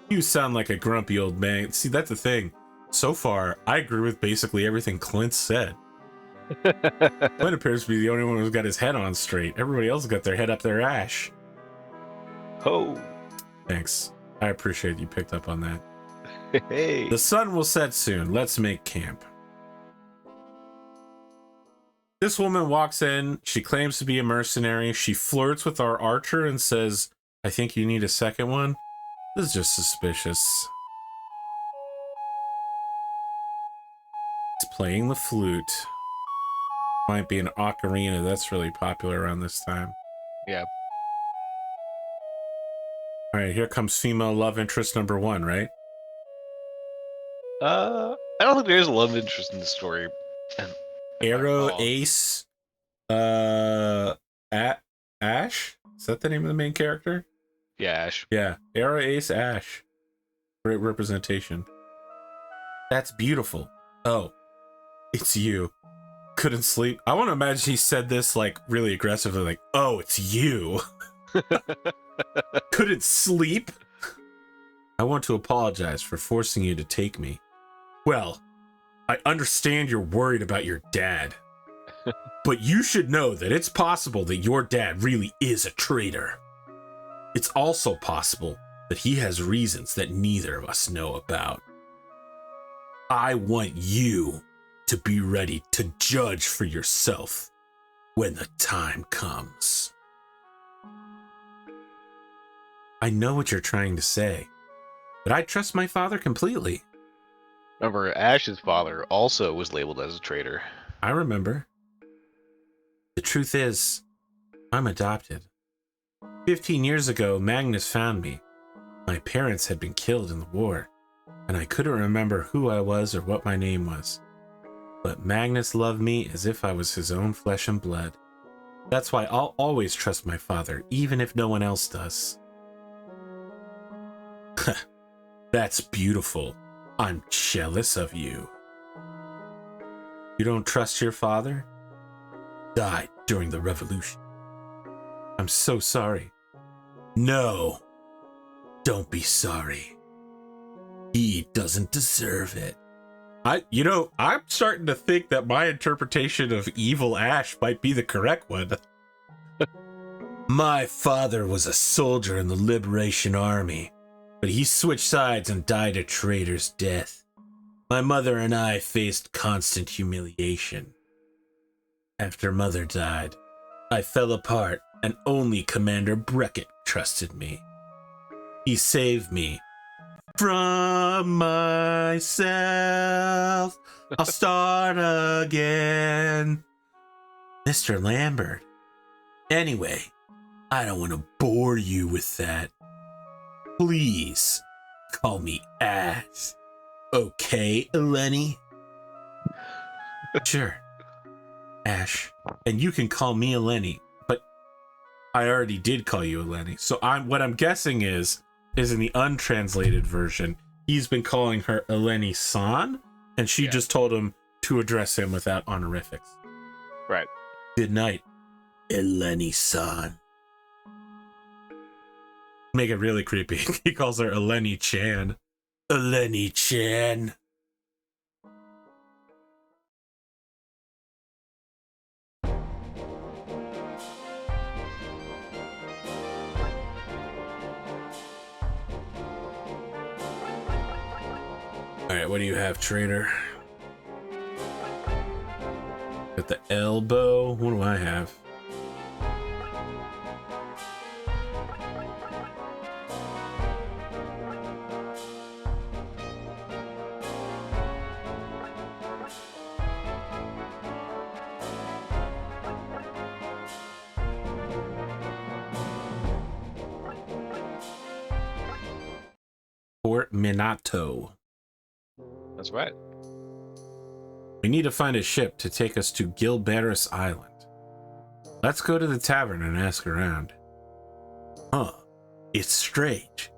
You sound like a grumpy old man. See, that's the thing. So far, I agree with basically everything Clint said. Clint appears to be the only one who's got his head on straight. Everybody else has got their head up their ash. Oh. Thanks. I appreciate you picked up on that. Hey. The sun will set soon. Let's make camp. This woman walks in. She claims to be a mercenary. She flirts with our archer and says, I think you need a second one. This is just suspicious. It's playing the flute. Might be an ocarina. That's really popular around this time. Yeah. All right, here comes female love interest number 1, right? I don't think there is a love interest in the story. Arrow Ace, Ash? Is that the name of the main character? Yeah, Ash. Yeah, Arrow Ace Ash. Great representation. That's beautiful. Oh, it's you. Couldn't sleep. I want to imagine he said this like really aggressively, like, oh, it's you. Couldn't sleep. I want to apologize for forcing you to take me. Well, I understand you're worried about your dad, but you should know that it's possible that your dad really is a traitor. It's also possible that he has reasons that neither of us know about. I want you to be ready to judge for yourself when the time comes. I know what you're trying to say, but I trust my father completely. Remember, Ash's father also was labeled as a traitor. I remember. The truth is, I'm adopted. 15 years ago, Magnus found me. My parents had been killed in the war, and I couldn't remember who I was or what my name was. But Magnus loved me as if I was his own flesh and blood. That's why I'll always trust my father, even if no one else does. That's beautiful. I'm jealous of you. You don't trust your father? Died during the revolution. I'm so sorry. No, don't be sorry. He doesn't deserve it. I'm starting to think that my interpretation of Evil Ash might be the correct one. My father was a soldier in the Liberation Army, but he switched sides and died a traitor's death. My mother and I faced constant humiliation. After Mother died, I fell apart and only Commander Breckett trusted me. He saved me from myself. I'll start again. Mr. Lambert. Anyway, I don't want to bore you with that. Please call me Ash. Okay, Eleni? Sure. Ash. And you can call me Eleni, but I already did call you Eleni. So what I'm guessing is in the untranslated version, he's been calling her Eleni-san, and she just told him to address him without honorifics. Right. Good night, Eleni-san. Make it really creepy. He calls her Eleni-chan. Eleni-chan. Alright, what do you have, trader? Got the elbow. What do I have? Fort Minato. That's right. We need to find a ship to take us to Gilberus Island. Let's go to the tavern and ask around. Huh. It's strange.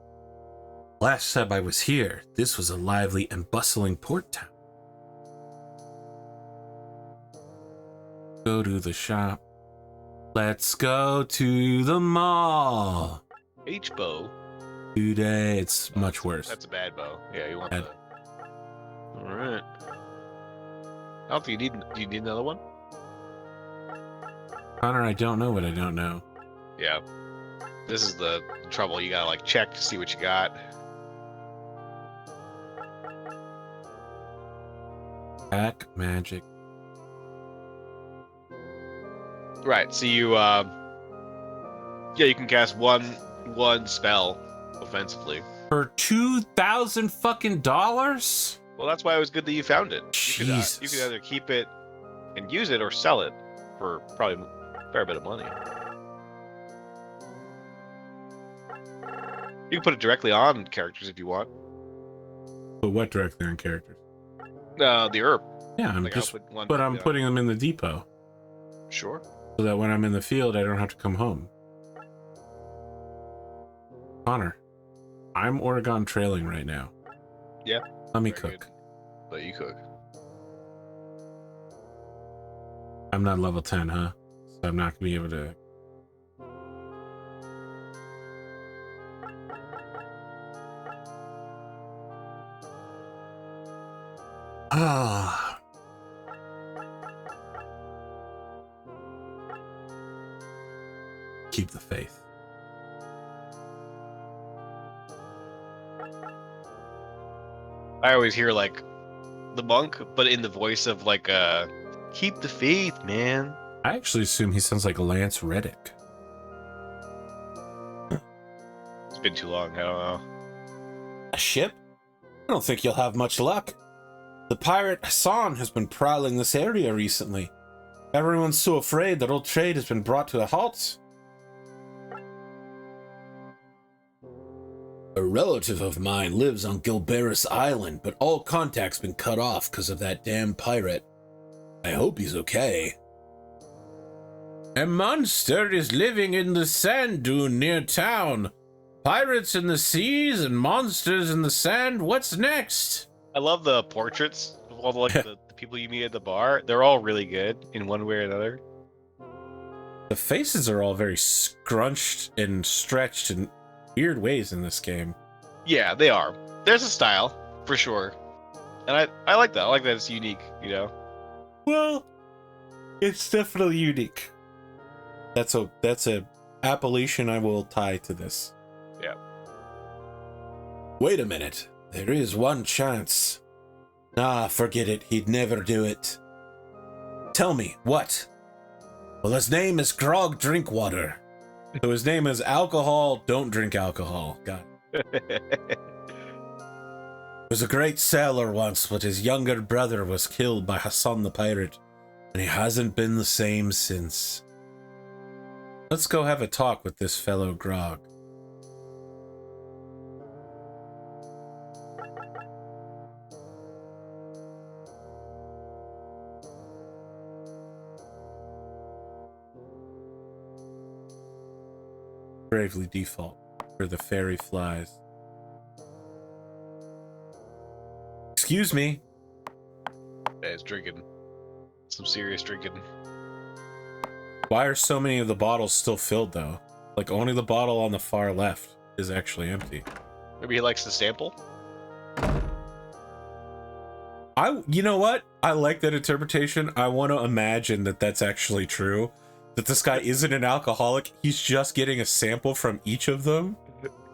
Last time I was here, this was a lively and bustling port town. Go to the shop. Let's go to the mall. H-bow. Today, it's much worse. That's a bad bow. Yeah, you want that. Alright. I don't think do you need another one? Connor, I don't know what I don't know. Yeah. This is the trouble. You gotta check to see what you got. Pack magic. Right, so you you can cast one spell offensively. For $2,000 fucking dollars? Well, that's why it was good that you found it. Jesus. You could either keep it and use it or sell it for probably a fair bit of money. You can put it directly on characters if you want. But what directly on characters? The herb. Yeah, I'm putting them in the depot. Sure. So that when I'm in the field, I don't have to come home. Connor, I'm Oregon trailing right now. Yeah. Let me cook. Good. Let you cook. I'm not level 10, huh? So I'm not going to be able to... Ah. Keep the faith. I always hear the monk, but in the voice of keep the faith, man. I actually assume he sounds like Lance Reddick. It's been too long. I don't know. A ship? I don't think you'll have much luck. The pirate Hassan has been prowling this area recently. Everyone's so afraid that all trade has been brought to a halt. A relative of mine lives on Gilberus Island, but all contact's been cut off because of that damn pirate. I hope he's okay. A monster is living in the sand dune near town. Pirates in the seas and monsters in the sand. What's next? I love the portraits of all the people you meet at the bar. They're all really good in one way or another. The faces are all very scrunched and stretched in weird ways in this game. Yeah, they are. There's a style for sure, and I like that. I like that it's unique. You know. Well, it's definitely unique. That's a appellation I will tie to this. Yeah. Wait a minute. There is one chance. Ah, forget it. He'd never do it. Tell me, what? Well, his name is Grog Drinkwater. So his name is Alcohol, Don't Drink Alcohol. God. Was a great sailor once, but his younger brother was killed by Hassan the Pirate, and he hasn't been the same since. Let's go have a talk with this fellow Grog. Bravely default where the fairy flies. Excuse me. Yeah, he's drinking. Some serious drinking. Why are so many of the bottles still filled though? Like only the bottle on the far left is actually empty. Maybe he likes to sample. You know what? I like that interpretation. I want to imagine that that's actually true. That this guy isn't an alcoholic. He's just getting a sample from each of them.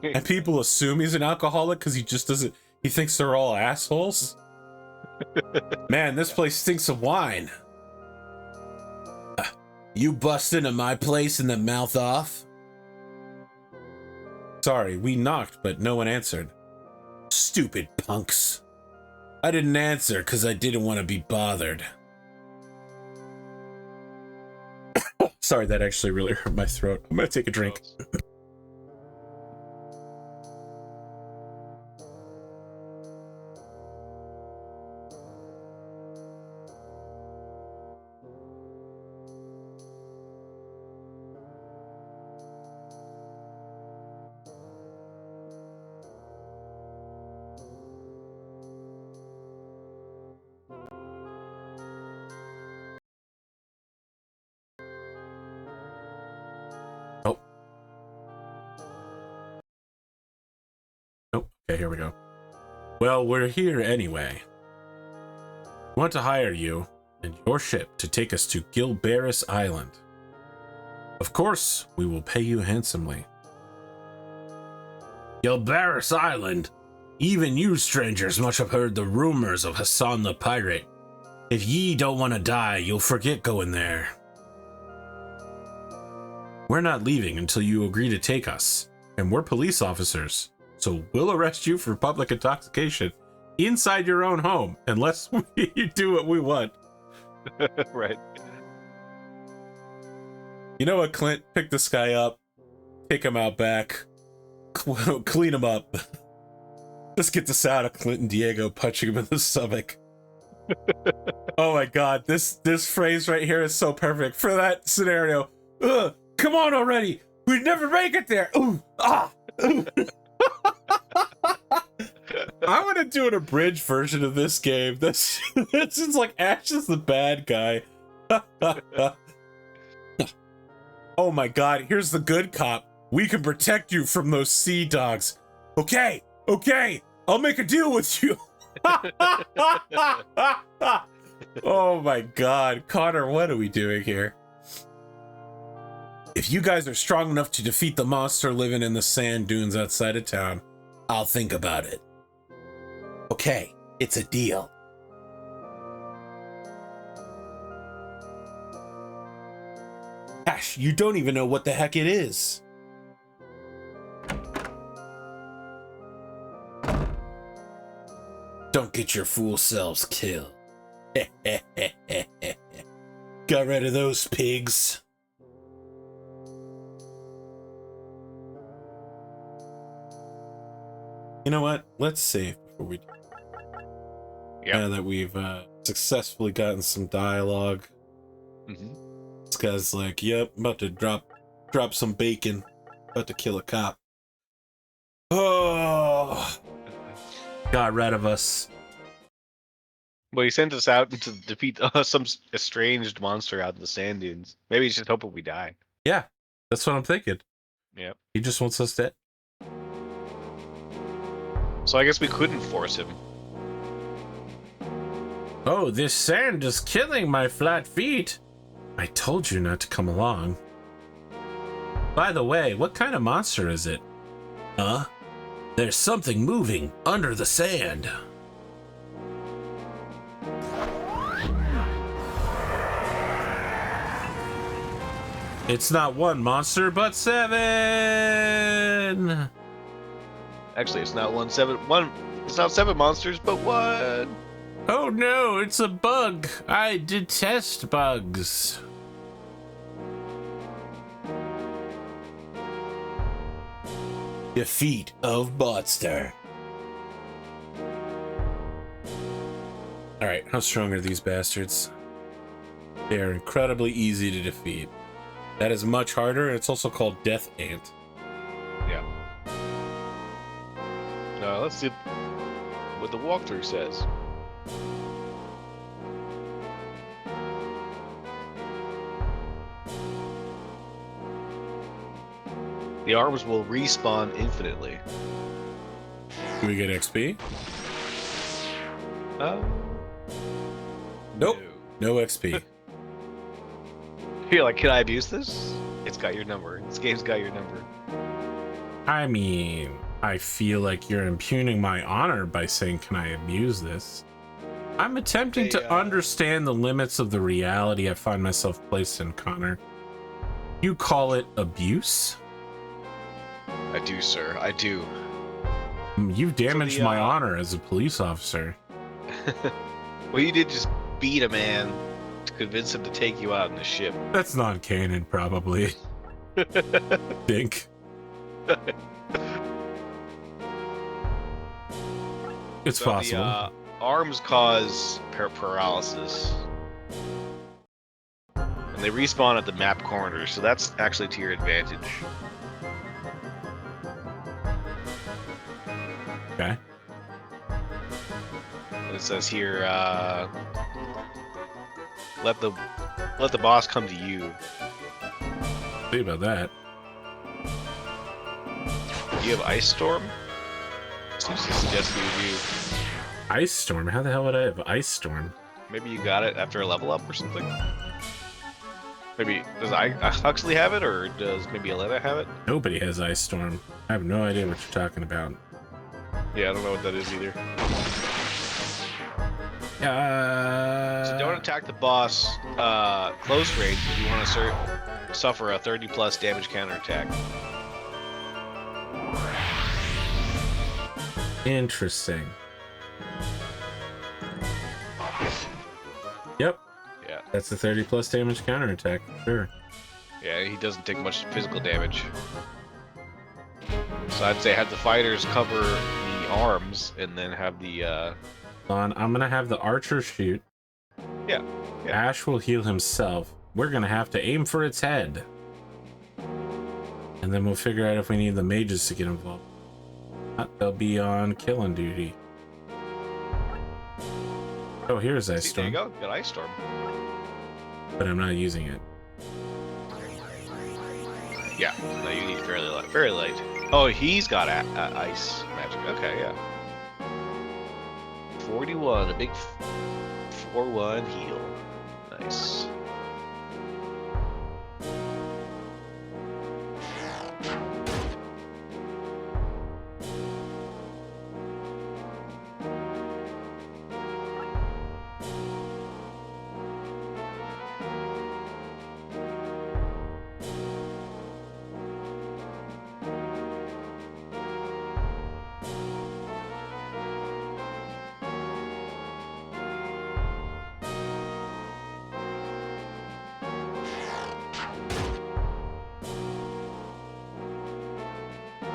And people assume he's an alcoholic because he just doesn't. He thinks they're all assholes. Man, this place stinks of wine. You bust into my place and then mouth off? Sorry, we knocked, but no one answered. Stupid punks. I didn't answer because I didn't want to be bothered. Sorry, that actually really hurt my throat. I'm gonna take a drink. Oh. Oh, okay, here we go. Well, we're here anyway. We want to hire you and your ship to take us to Gilberis Island. Of course, we will pay you handsomely. Gilberis Island? Even you strangers must have heard the rumors of Hassan the Pirate. If ye don't want to die, you'll forget going there. We're not leaving until you agree to take us, and we're police officers, so we'll arrest you for public intoxication inside your own home unless you do what we want. Right. You know what, Clint? Pick this guy up, take him out back, clean him up. Let's get this out of Clint and Diego punching him in the stomach. Oh my god, this phrase right here is so perfect for that scenario. Ugh, come on already! We'd never make it there! Ooh, ah! Ooh. I want to do an abridged version of this game. This is like Ash is the bad guy. Oh my god, here's the good cop. We can protect you from those sea dogs. Okay, I'll make a deal with you. Oh my god, Connor, what are we doing here? If you guys are strong enough to defeat the monster living in the sand dunes outside of town, I'll think about it. Okay, it's a deal. Ash, you don't even know what the heck it is. Don't get your fool selves killed. Got rid of those pigs. You know what? Let's save before we do. Yep. Now that we've successfully gotten some dialogue. This guy's like, yep, I'm about to drop some bacon. About to kill a cop. Oh, got rid of us. Well, he sent us out to defeat some estranged monster out in the sand dunes. Maybe he's just hoping we die. Yeah, that's what I'm thinking. Yep. He just wants us dead. So I guess we couldn't force him. Oh, this sand is killing my flat feet. I told you not to come along. By the way, what kind of monster is it? Huh? There's something moving under the sand. It's not one monster, but 7. Actually, it's not one. It's not 7 monsters, but 1. Oh no, it's a bug. I detest bugs. Defeat of monster. Alright, how strong are these bastards? They are incredibly easy to defeat. That is much harder, and it's also called Death Ant. Yeah. Let's see what the walkthrough says. The arms will respawn infinitely. Do we get XP? Nope. No XP. You're like, can I abuse this? It's got your number. This game's got your number. I mean, I feel like you're impugning my honor by saying, can I abuse this? I'm attempting to understand the limits of the reality I find myself placed in, Connor. You call it abuse? I do, sir. I do. You've damaged my honor as a police officer. Well, you did just beat a man to convince him to take you out in the ship. That's non-canon, probably. Think. It's so possible. The arms cause paralysis. And they respawn at the map corners, so that's actually to your advantage. Okay. And it says here, let the boss come to you. See about that. Do you have Ice Storm? Seems to suggest you do. Ice Storm? How the hell would I have Ice Storm? Maybe you got it after a level up or something? Maybe, does Huxley have it, or does maybe Aletta have it? Nobody has Ice Storm. I have no idea what you're talking about. Yeah, I don't know what that is either. So don't attack the boss close range if you want to suffer a 30+ damage counterattack. Interesting. Yep. Yeah. That's a 30+ damage counterattack, sure. Yeah, he doesn't take much physical damage. So I'd say have the fighters cover the arms and then have the I'm gonna have the archer shoot. Yeah. Ash will heal himself. We're gonna have to aim for its head. And then we'll figure out if we need the mages to get involved. They'll be on killing duty. Oh, here's Ice Storm. There you go, got Ice Storm. But I'm not using it. Yeah, no, you need fairly light. Very light. Oh, he's got ice magic. Okay, yeah. 41, a big 4-1 heal. Nice.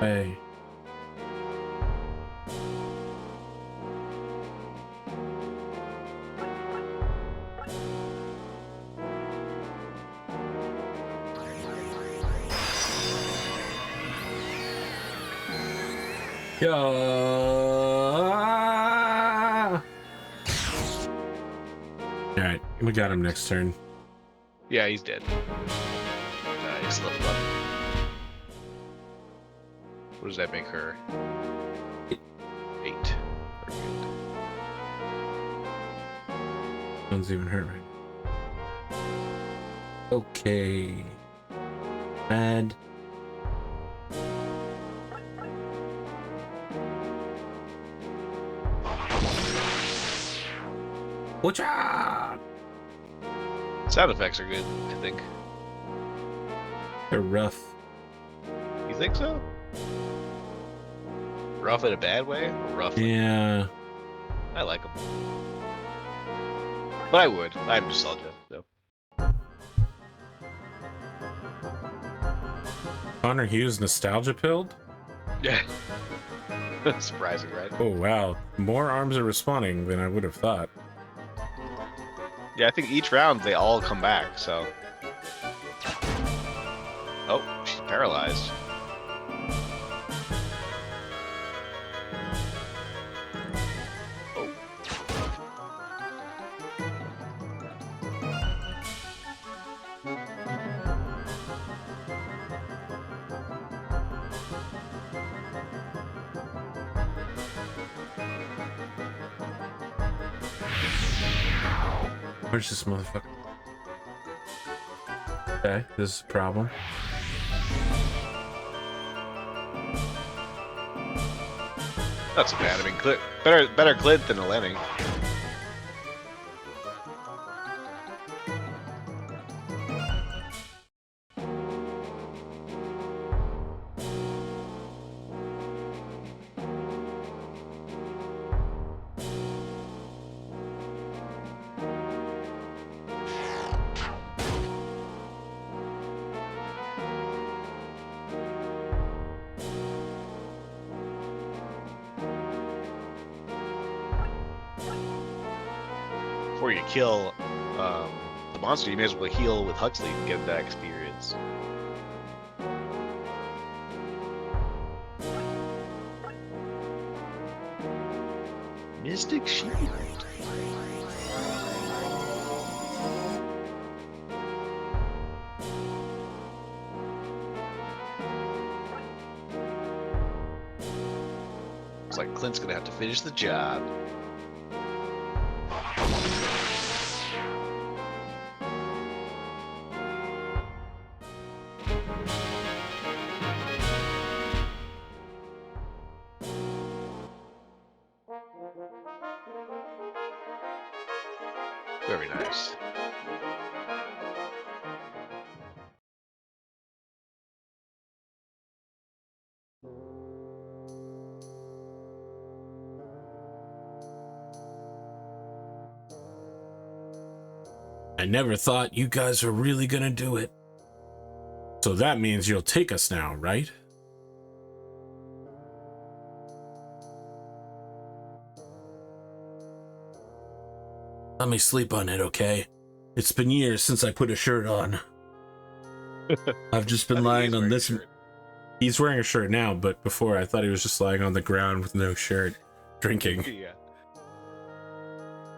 Hey. Yeah. We got him next turn. Yeah, he's dead. Nice, level up. What does that make her? 8. Perfect. One's even hurt right now. Okay. And Whatcha? Sound effects are good, I think. They're rough. You think so? Rough in a bad way? Or rough? Yeah. I like them. But I would. I'm nostalgia, so. ConorHughes nostalgia pilled? Yeah. Surprising, right? Oh wow. More arms are responding than I would have thought. Yeah, I think each round they all come back, so. Oh, she's paralyzed. Oh. Where's this motherfucker? Okay, this is a problem. Not so bad. I mean, better Clint than a Lemming. Before you kill the monster, you may as well heal with Huxley and get that experience. Mystic Shield. Looks like Clint's gonna have to finish the job. Very nice. I never thought you guys were really gonna do it. So that means you'll take us now, right? Let me sleep on it, okay? It's been years since I put a shirt on. I've just been lying on this. He's wearing a shirt now, but before I thought he was just lying on the ground with no shirt, drinking. Yeah.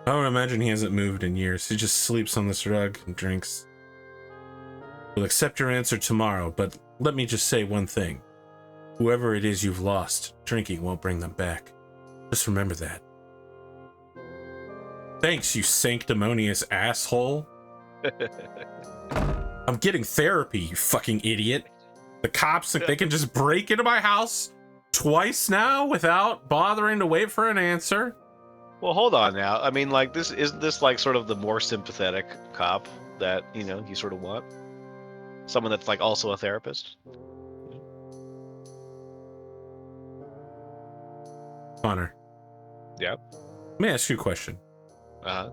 I would imagine he hasn't moved in years. He just sleeps on this rug and drinks. We'll accept your answer tomorrow, but let me just say one thing. Whoever it is you've lost, drinking won't bring them back. Just remember that. Thanks, you sanctimonious asshole. I'm getting therapy, you fucking idiot. The cops think they can just break into my house twice now without bothering to wait for an answer. Well, hold on now. I mean, like, isn't this like sort of the more sympathetic cop that, you know, you sort of want? Someone that's like also a therapist? Connor. Yeah. Let me ask you a question. Uh-huh.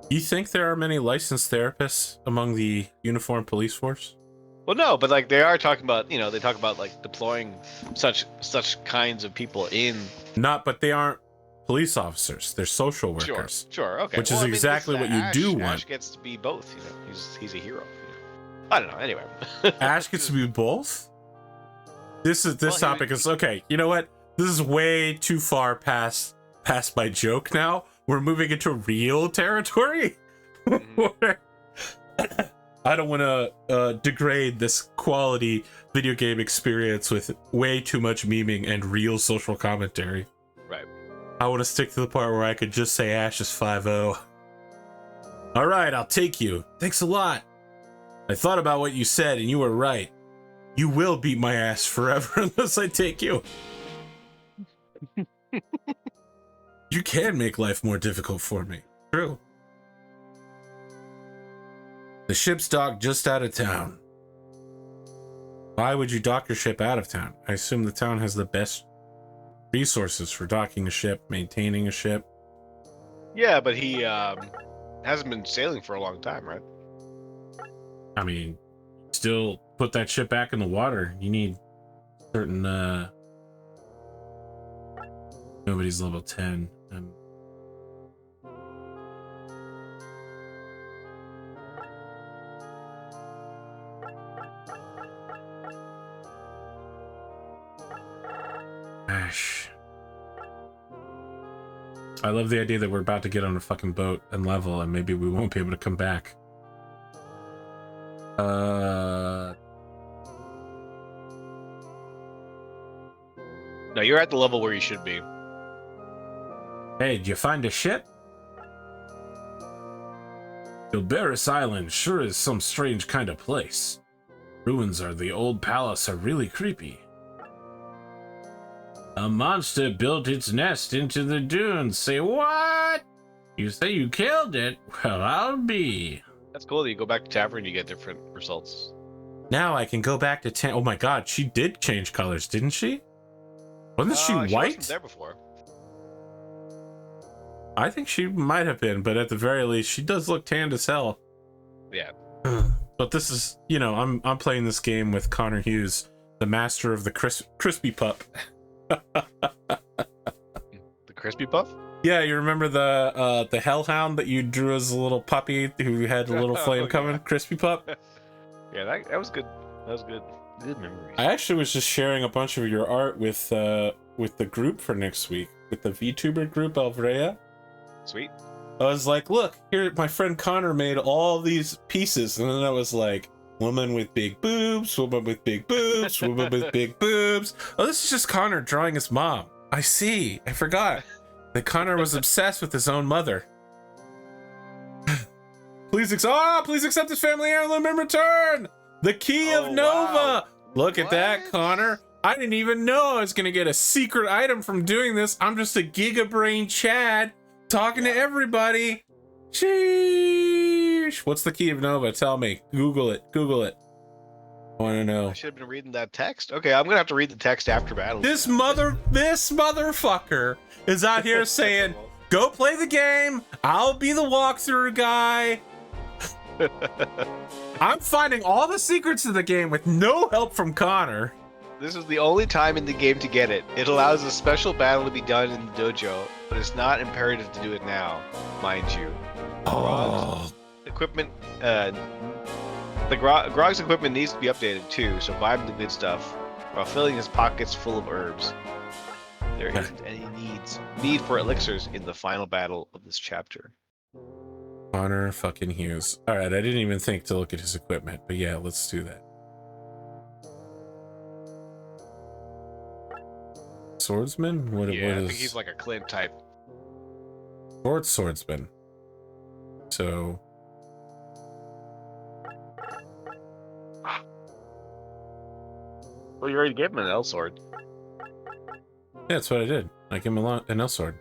You think there are many licensed therapists among the uniformed police force? Well, no, but like they are talking about, you know, they talk about like deploying such kinds of people in. Not, but they aren't police officers. They're social workers. Sure, okay. Which is exactly what you do want. Ash gets to be both, you know. He's a hero. You know? I don't know. Anyway. Ash gets to be both? This topic is okay. You know what? This is way too far past my joke now. We're moving into real territory. I don't want to degrade this quality video game experience with way too much memeing and real social commentary. Right. I want to stick to the part where I could just say Ash is 5-0. All right, I'll take you. Thanks a lot. I thought about what you said, and you were right. You will beat my ass forever unless I take you. You can make life more difficult for me. True. The ship's docked just out of town. Why would you dock your ship out of town? I assume the town has the best resources for docking a ship, maintaining a ship. Yeah, but he hasn't been sailing for a long time, right? I mean, still put that ship back in the water. You need certain nobody's level 10. Ash. I love the idea that we're about to get on a fucking boat and level, and maybe we won't be able to come back. No, you're at the level where you should be. Hey, did you find a ship? Gilberis Island sure is some strange kind of place. Ruins of the old palace are really creepy. A monster built its nest into the dunes. Say what? You say you killed it? Well, I'll be. That's cool that you go back to Tavern, you get different results. Now I can go back to town. Oh my god, she did change colors, didn't she? Wasn't she white? She wasn't there before. I think she might have been, but at the very least, she does look tanned as hell. Yeah. But this is, you know, I'm playing this game with ConorHughes, the master of the crispy pup. The crispy puff? Yeah, you remember the hellhound that you drew as a little puppy who had a little flame coming? Yeah. Crispy pup? Yeah, that was good. That was good. Good memories. I actually was just sharing a bunch of your art with the group for next week, with the VTuber group Alvrea. Sweet. I was like, look, here, my friend Connor made all these pieces, and then I was like, woman with big boobs, woman with big boobs, woman with big boobs. Oh, this is just Connor drawing his mom. I see. I forgot that Connor was obsessed with his own mother. Please accept this family heirloom in return. The key of Nova. Wow. Look at that, Connor. I didn't even know I was gonna get a secret item from doing this. I'm just a gigabrain Chad talking to everybody. Sheesh. What's the key of Nova? Tell me. Google it. I want to know. I should have been reading that text. Okay, I'm gonna have to read the text after battle. This motherfucker is out here saying, "Go play the game. I'll be the walkthrough guy." I'm finding all the secrets of the game with no help from Connor. This is the only time in the game to get it. It allows a special battle to be done in the dojo, but it's not imperative to do it now, mind you. Oh. Equipment, Grog's equipment needs to be updated too, so buy him the good stuff, while filling his pockets full of herbs. There isn't any need for elixirs in the final battle of this chapter. Connor fucking Hughes. All right, I didn't even think to look at his equipment, but yeah, let's do that. Swordsman? What Yeah, I is... think he's like a Clint type. Swordsman. So... Well, you already gave him an L sword. Yeah, that's what I did. I gave him an L sword.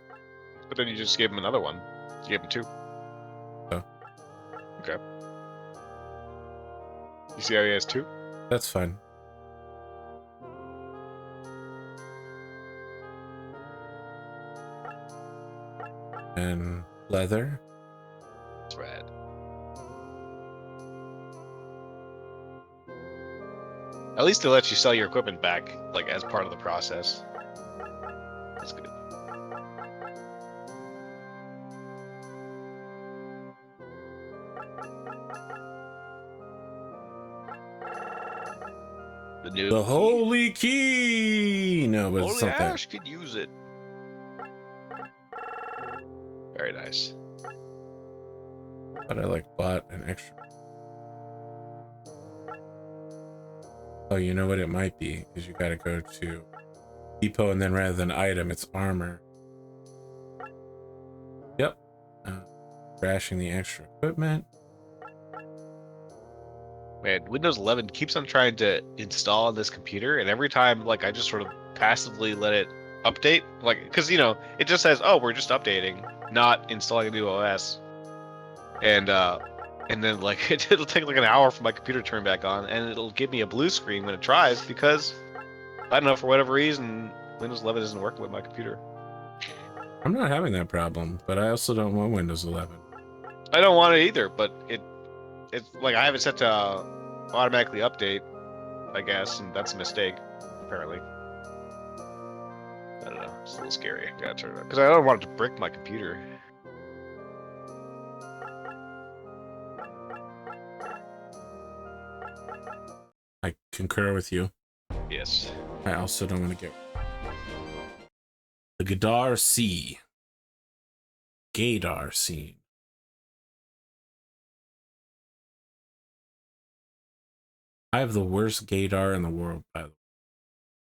But then you just gave him another one. You gave him two. Oh. Okay. You see how he has two? That's fine. And leather. It's rad. At least it lets you sell your equipment back, like, as part of the process. That's good. The holy key! No, but it's Only something. Ash could use it. Very nice. But I like bought an extra. Oh, you know what it might be? Is you gotta go to depot and then rather than item, it's armor. Yep. Crashing the extra equipment. Man, Windows 11 keeps on trying to install on this computer, and every time, like, I just sort of passively let it update, like, because it just says, "Oh, we're just updating, not installing a new OS," and then like it'll take like an hour for my computer to turn back on, and it'll give me a blue screen when it tries because I don't know, for whatever reason Windows 11 isn't working with my computer. I'm not having that problem, but I also don't want Windows 11. I don't want it either, but it's like I have it set to automatically update, I guess, and that's a mistake, apparently. I don't know. It's a little scary. Gotta turn it on because I don't want it to brick my computer. I concur with you. Yes. I also don't want to get the Gaydar Sea. Gaydar scene. I have the worst gaydar in the world, by the way.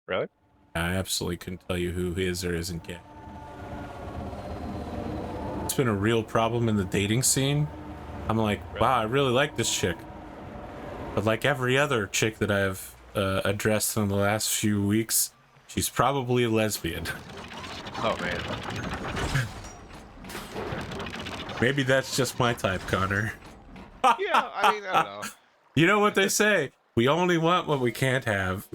Really? I absolutely couldn't tell you who is or isn't gay. It's been a real problem in the dating scene. I'm like, wow, I really like this chick. But like every other chick that I've addressed in the last few weeks, she's probably a lesbian. Oh, man. Maybe that's just my type, Connor. Yeah, I mean, I don't know. You know what they say? We only want what we can't have.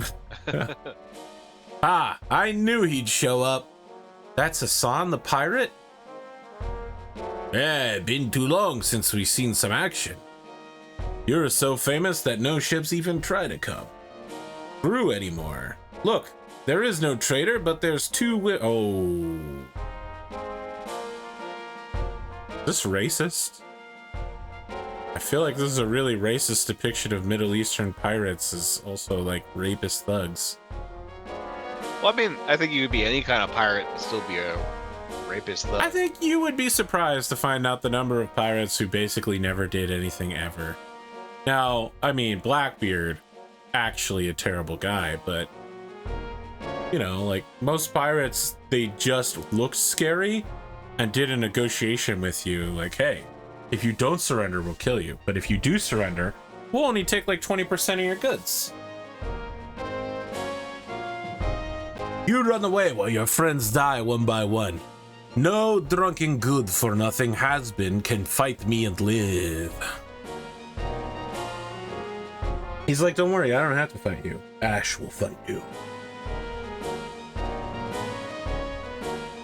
Ah, I knew he'd show up. That's Hassan the pirate? Yeah, been too long since we've seen some action. You're so famous that no ships even try to come through anymore. Look, there is no traitor, but there's two oh. Is this racist? I feel like this is a really racist depiction of Middle Eastern pirates as also like rapist thugs. Well, I mean, I think you could be any kind of pirate and still be a rapist thug. I think you would be surprised to find out the number of pirates who basically never did anything ever. Now, I mean, Blackbeard, actually a terrible guy, but like most pirates, they just looked scary and did a negotiation with you like, hey, if you don't surrender, we'll kill you. But if you do surrender, we'll only take like 20% of your goods. You run away while your friends die one by one. No drunken good for nothing has-been can fight me and live. He's like, don't worry, I don't have to fight you. Ash will fight you.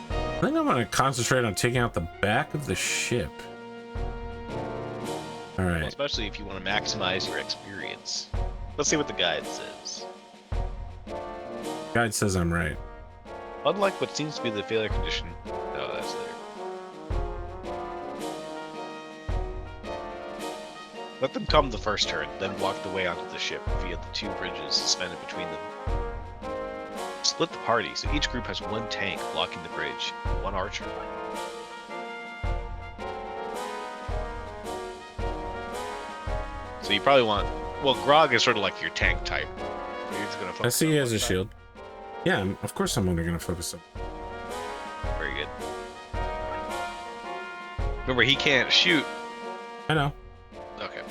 I think I'm gonna concentrate on taking out the back of the ship. All right. Well, especially if you want to maximize your experience. Let's see what the guide says. Guide says I'm right. Unlike what seems to be the failure condition. No, that's later. Let them come the first turn, then block the way onto the ship via the two bridges suspended between them. Split the party so each group has one tank blocking the bridge, one archer. So you probably want... Well, Grog is sort of like your tank type. You're just gonna focus I see he has a side. shield. Yeah, of course I'm only going to focus on. Very good. Remember, he can't shoot. I know. Okay.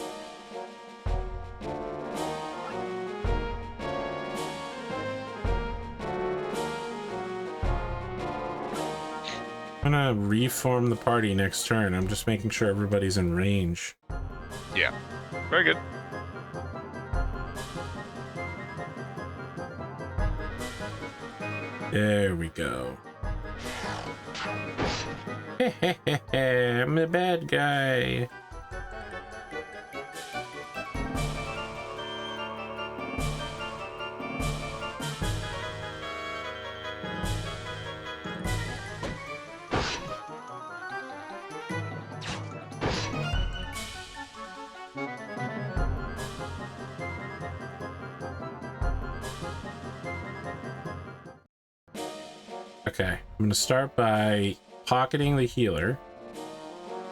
I'm going to reform the party next turn. I'm just making sure everybody's in range. Yeah. Very good. There we go. I'm a bad guy. Okay, I'm gonna start by pocketing the healer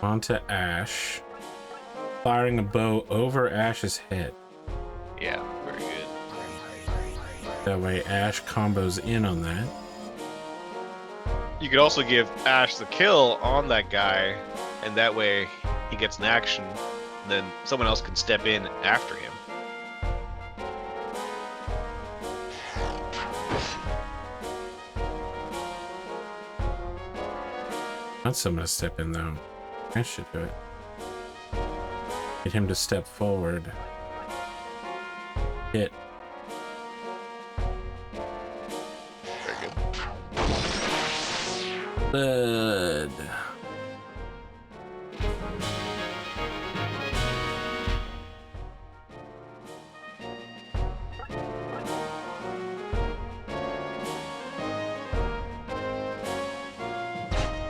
onto Ash. Firing a bow over Ash's head. Yeah, very good. That way Ash combos in on that. You could also give Ash the kill on that guy, and that way he gets an action, and then someone else can step in after him. Want someone to step in though. Ash should do it. Get him to step forward. Hit. Very good. Bud.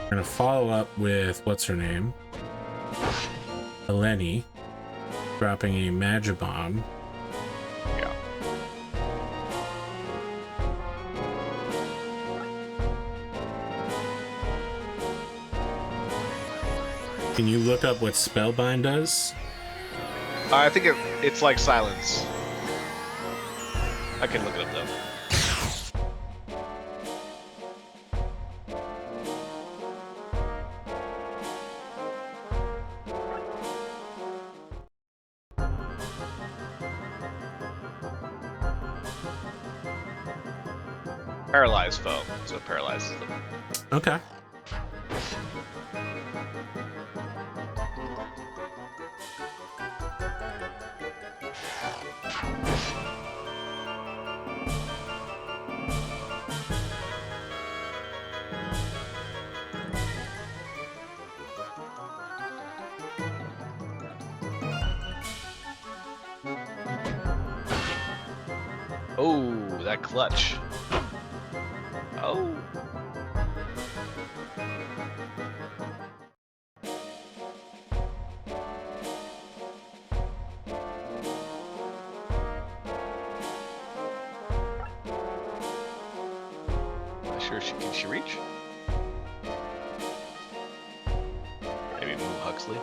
We're gonna follow up with what's her name? Eleni dropping a Magibomb. Yeah. Can you look up what Spellbind does? I think it's like silence. I can look it up though. Paralyzed foe, so it paralyzes them. Okay. Oh, that clutch. Oh. Not sure can she reach? Maybe move Huxley.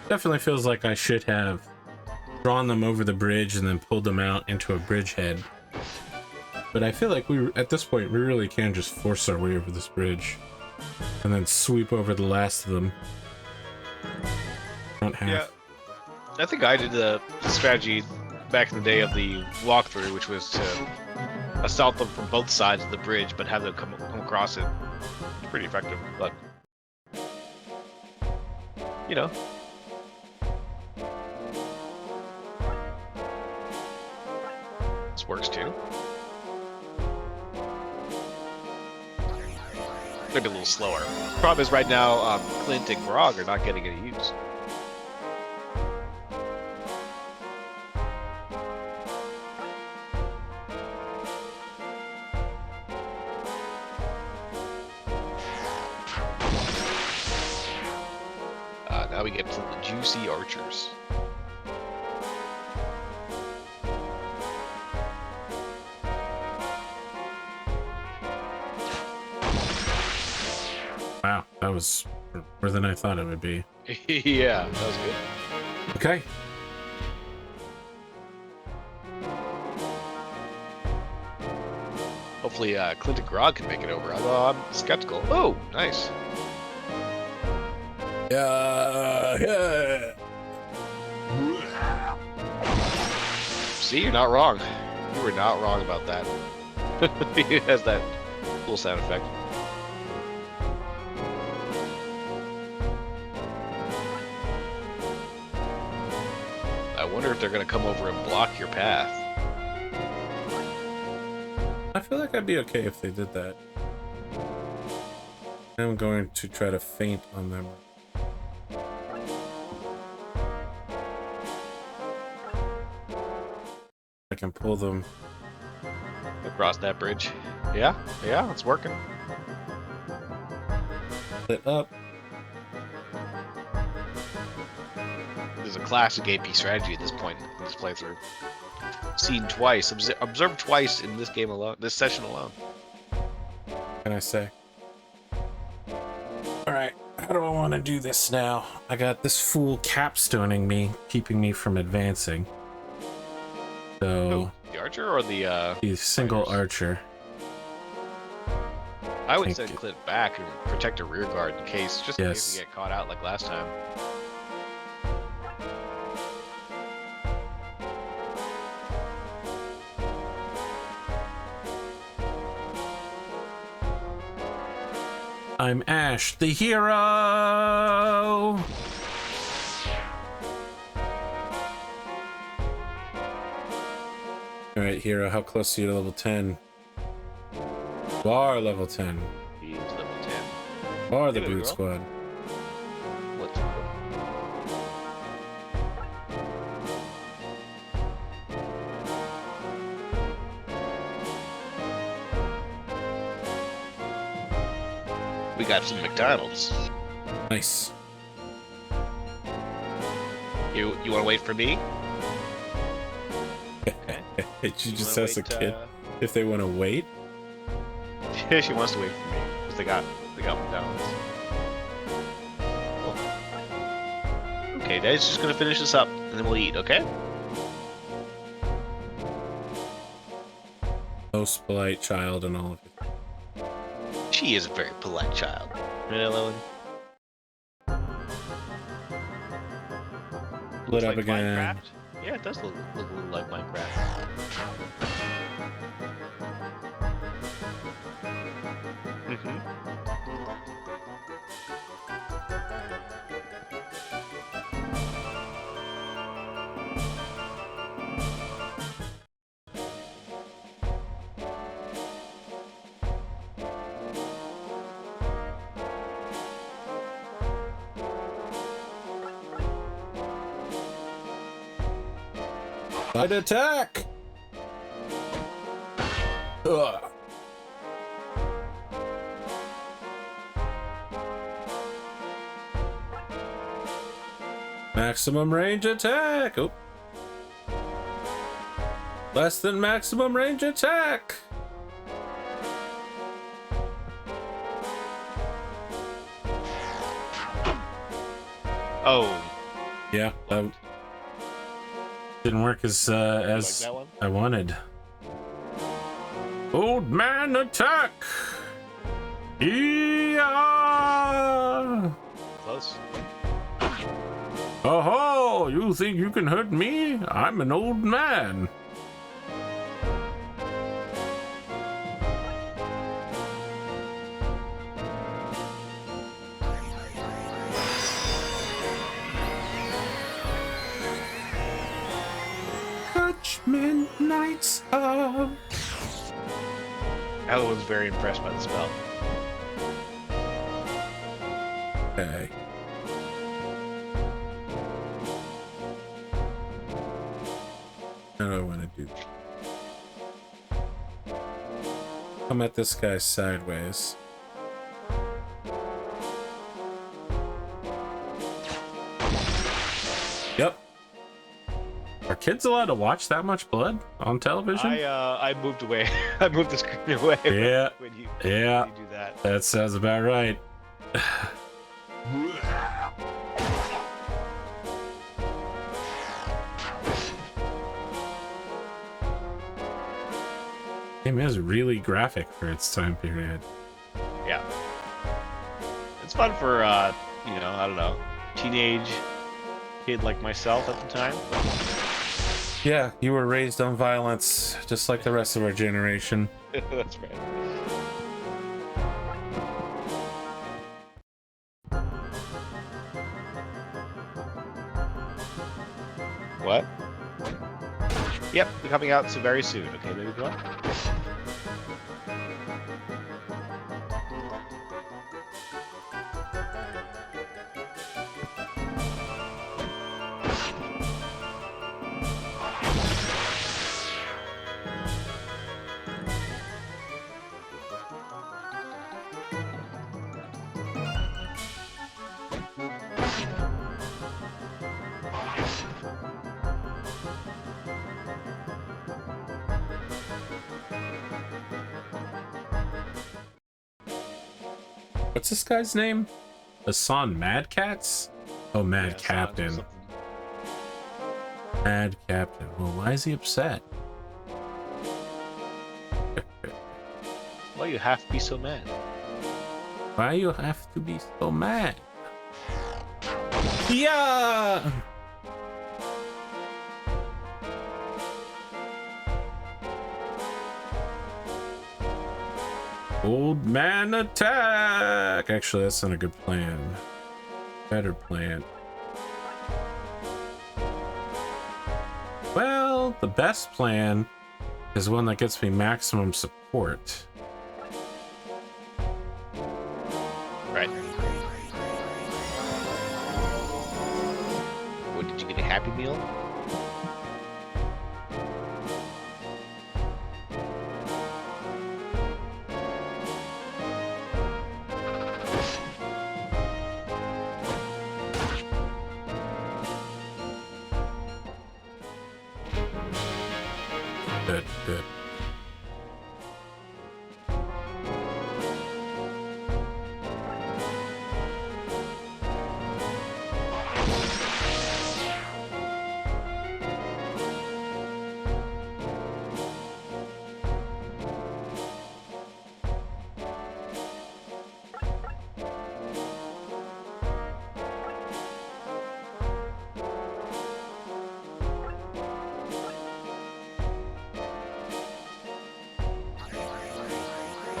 Definitely feels like I should have drawn them over the bridge and then pulled them out into a bridgehead. But I feel like at this point, we really can just force our way over this bridge and then sweep over the last of them. Front half. Yeah. I think I did the strategy back in the day of the walkthrough, which was to assault them from both sides of the bridge, but have them come across it. It's pretty effective, but you know. This works too. Maybe a little slower. Problem is right now, Clint and Grog are not getting any use. now we get to the juicy archers. Wow, that was more than I thought it would be. Yeah, that was good. Okay. Hopefully, Clinton Grog can make it over. Although I'm skeptical. Oh, nice. Yeah. See, you're not wrong. You were not wrong about that. He has that cool sound effect. I wonder if they're going to come over and block your path. I feel like I'd be okay if they did that. I'm going to try to feint on them. I can pull them Across that bridge. Yeah, it's working. lit up. There's a classic AP strategy at this point in this playthrough. Seen twice, observed twice in this game alone, this session alone. What can I say? Alright, how do I want to do this now? I got this fool capstoning me, keeping me from advancing. So... the archer or the single fighters? archer. I would send Clint back and protect a rear guard in case, just in Yes. case we get caught out like last time. I'm Ash, the hero! Alright, hero, how close are you to level 10? You are level 10. He's level 10. You are the Hey, baby brute girl. squad. Let's go. We got some McDonald's. Nice. You want to wait for me? Did you just wanna ask a wait, kid if they want to wait? She wants to wait for me because they got McDonald's. Cool. Okay, Dad's just gonna finish this up and then we'll eat. Okay? Most polite child and all of it. She is a very polite child. Right, Ellen? Lit up Like again. Minecraft? Yeah, it does look a little like Minecraft. Mm-hmm. I'd attack! Ugh. Maximum range attack! Oh. Less than maximum range attack! Oh, Yeah, that didn't work as like that one? I wanted. Old man attack! Yeah! Close. Oh, you think you can hurt me? I'm an old man. Judgment Nights of... Alan was very impressed by the spell. Okay. How do I want to do that? Come at this guy sideways. Yep. Are kids allowed to watch that much blood on television? I moved away. I moved the screen away. Yeah. When you do that. That sounds about right. Game is really graphic for its time period. Yeah. It's fun for I don't know, teenage kid like myself at the time. Yeah, you were raised on violence, just like the rest of our generation. That's right. What? Yep, they're coming out so very soon. Okay, maybe go on. What's this guy's name? Hassan Mad Cats? Oh, Mad Captain. Mad Captain. Well, why is he upset? Why you have to be so mad? Why you have to be so mad? Yeah! Old man attack! Actually, that's not a good plan. Better plan. Well, the best plan is one that gets me maximum support. Right. What, did you get a Happy Meal? Good, good.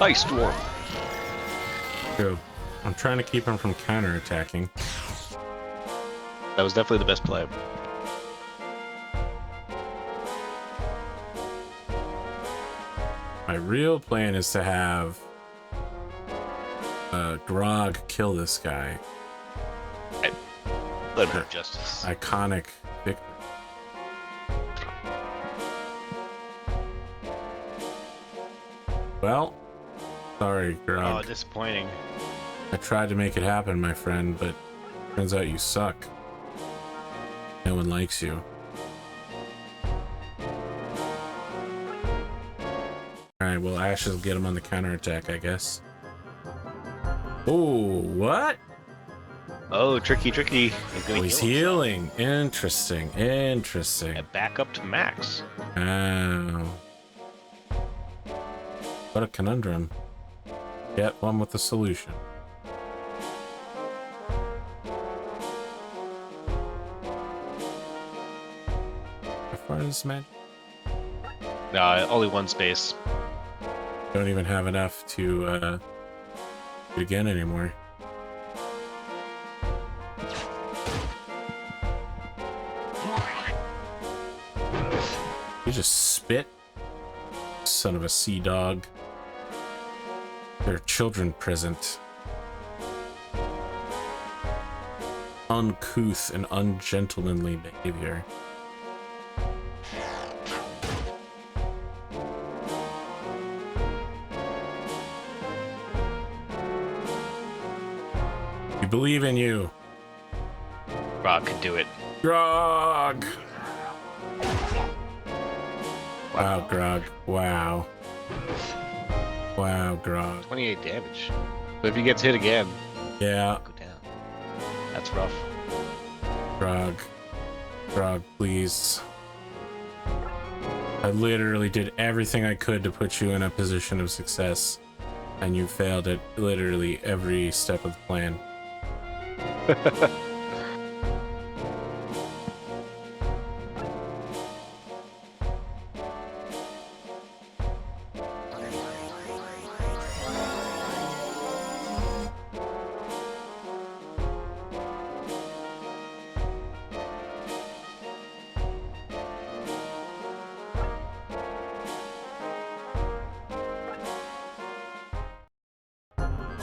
Ice Storm. True. I'm trying to keep him from counterattacking. That was definitely the best play. My real plan is to have Grog kill this guy. Let him have justice. Iconic victory. Well, sorry, Grog. Oh, disappointing. I tried to make it happen, my friend, but turns out you suck. No one likes you. Alright, well, Ash will get him on the counterattack, I guess. Oh, what? Oh, tricky. Oh, he's healing. Interesting. And back up to max. Oh. What a conundrum. Get one with the solution. How far is magic? Only one space. Don't even have enough to do it again anymore. You just spit, son of a sea dog. There are children present. Uncouth and ungentlemanly behavior. We believe in you. Rock could do it. Grog! Wow, Grog. Wow. Wow, Grog. 28 damage. But if he gets hit again, Yeah. go down. That's rough. Grog. Grog, please. I literally did everything I could to put you in a position of success, and you failed at literally every step of the plan.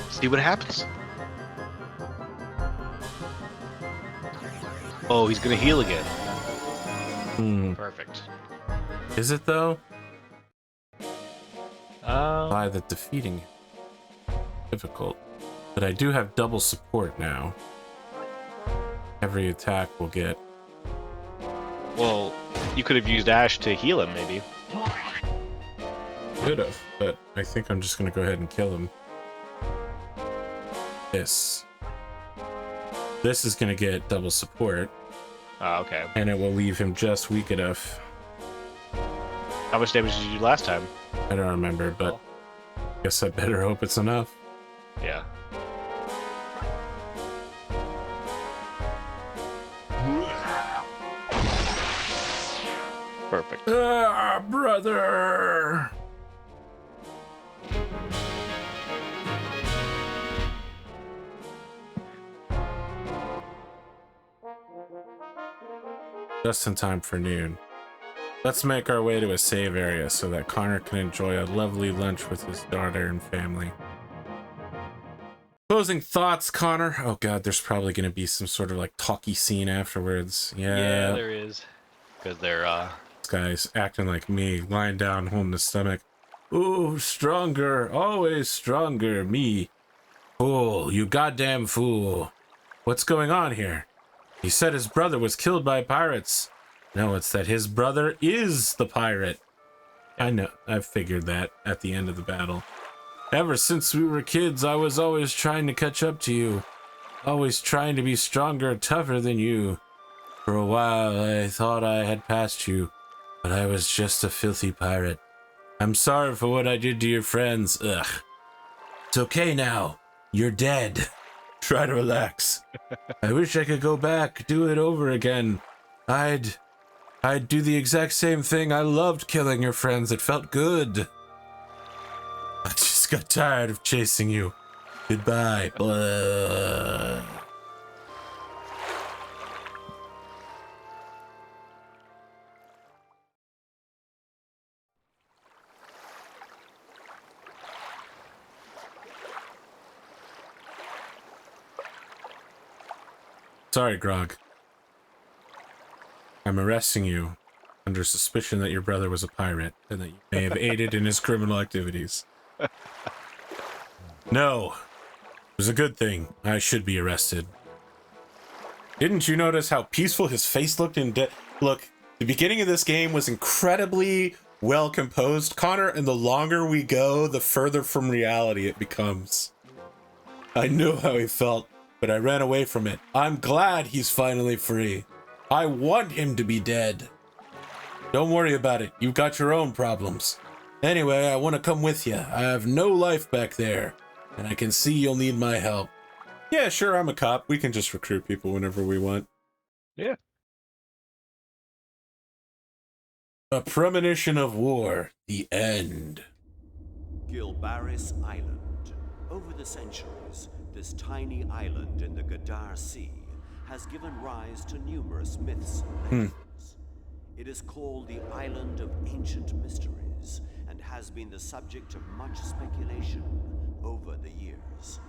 See what happens. Oh, he's gonna heal again. Perfect. Is it though? Um, That defeating difficult, but I do have double support now. Every attack will get. well, you could have used Ash to heal him, maybe. Could have, but I think I'm just gonna go ahead and kill him. This is gonna get double support. Oh, okay. And it will leave him just weak enough. How much damage did you do last time? I don't remember, but guess I better hope it's enough. Yeah. Perfect. Ah, brother! Just in time for noon. Let's make our way to a save area so that Connor can enjoy a lovely lunch with his daughter and family. Closing thoughts, Connor. Oh god, there's probably going to be some sort of like talky scene afterwards. Yeah, there is. Because they're, This guy's acting like me, lying down, holding his stomach. Ooh, stronger, always stronger, me. Fool, you goddamn fool. What's going on here? He said his brother was killed by pirates. No, it's that his brother is the pirate. I know, I figured that at the end of the battle. Ever since we were kids, I was always trying to catch up to you. Always trying to be stronger, tougher than you. For a while, I thought I had passed you, but I was just a filthy pirate. I'm sorry for what I did to your friends. Ugh. It's okay now. You're dead. Try to relax. I wish I could go back, do it over again. I'd do the exact same thing. I loved killing your friends. It felt good. I just got tired of chasing you. Goodbye. Blah. Sorry, Grog. I'm arresting you under suspicion that your brother was a pirate and that you may have aided in his criminal activities. No. It was a good thing. I should be arrested. Didn't you notice how peaceful his face looked in Look, the beginning of this game was incredibly well composed, Connor, and the longer we go, the further from reality it becomes. I knew how he felt, but I ran away from it. I'm glad he's finally free. I want him to be dead. Don't worry about it. You've got your own problems. Anyway, I want to come with you. I have no life back there, and I can see you'll need my help. Yeah, sure, I'm a cop. We can just recruit people whenever we want. yeah. A premonition of war. The end. Gilbaris Island. Over the centuries, this tiny island in the Gadar Sea has given rise to numerous myths and legends. It is called the Island of Ancient Mysteries and has been the subject of much speculation over the years.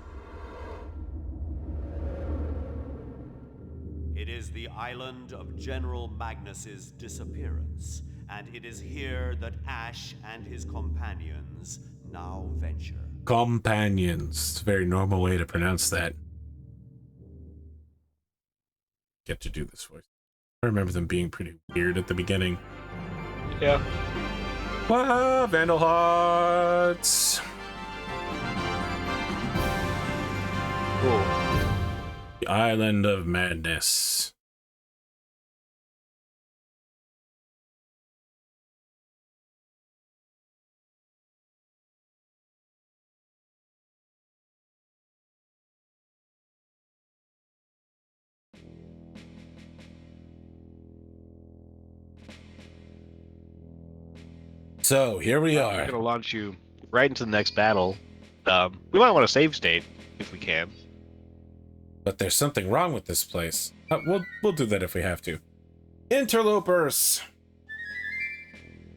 It is the island of General Magnus's disappearance, and it is here that Ash and his companions now venture. Companions. It's a very normal way to pronounce that. Get to do this voice. I remember them being pretty weird at the beginning. Yeah. Wow, Vandal Hearts. Cool. The Island of Madness. So here we I'm are. gonna launch you right into the next battle. We might want to save state if we can. But there's something wrong with this place. We'll do that if we have to. Interlopers!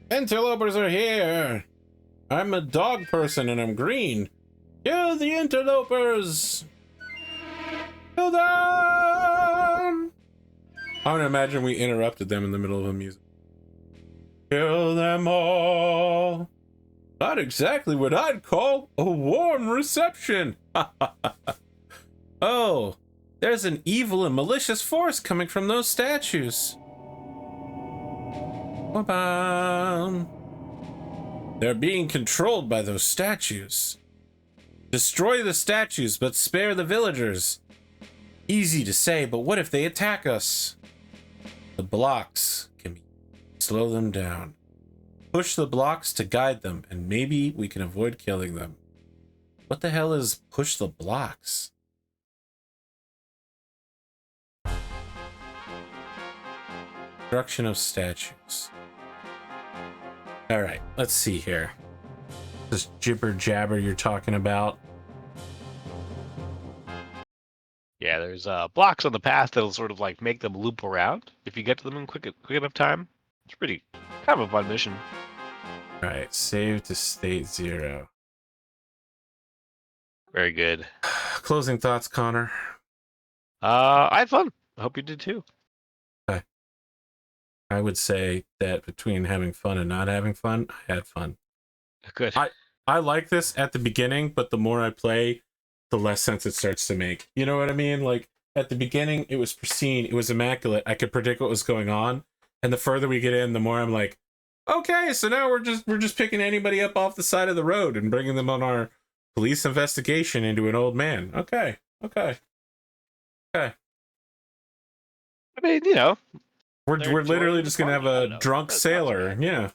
Interlopers are here! I'm a dog person and I'm green. Kill the interlopers! Kill them! I want to imagine we interrupted them in the middle of the music. Kill them all! Not exactly what I'd call a warm reception! Oh, there's an evil and malicious force coming from those statues. Ba-bam. They're being controlled by those statues. Destroy the statues, but spare the villagers. Easy to say, but what if they attack us? The blocks can slow them down. Push the blocks to guide them, and maybe we can avoid killing them. What the hell is push the blocks? Destruction of statues. All right, let's see here. This jibber jabber you're talking about. Yeah, there's blocks on the path that'll sort of like make them loop around if you get to them in quick enough time. It's pretty kind of a fun mission. All right, save to state 0. Very good. Closing thoughts, Connor. I had fun. I hope you did too. Okay. I would say that between having fun and not having fun, I had fun. Good. I like this at the beginning, but the more I play, the less sense it starts to make. You know what I mean? Like at the beginning, it was pristine, it was immaculate. I could predict what was going on, and the further we get in, the more I'm like, okay, so now we're just picking anybody up off the side of the road and bringing them on our police investigation into an old man. Okay. I mean, you know, We're they're literally enjoying just the gonna have party. I a don't know. drunk That sounds sailor. bad. Yeah.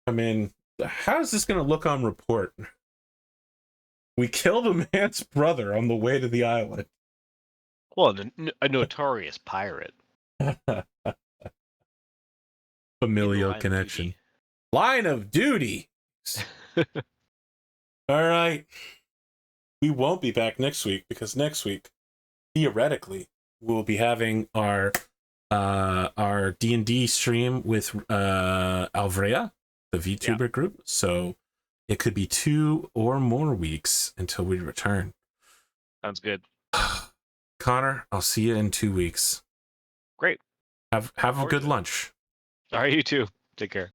I mean, how is this gonna look on report? We killed a man's brother on the way to the island. Well, a notorious pirate. Familial Line of connection. duty. Line of duty. All right. We won't be back next week because next week, theoretically, we'll be having our D&D stream with Alvrea, the VTuber group. So it could be 2 or more weeks until we return. Sounds good. Connor, I'll see you in 2 weeks. Great. Have a good lunch. All right, you too. Take care.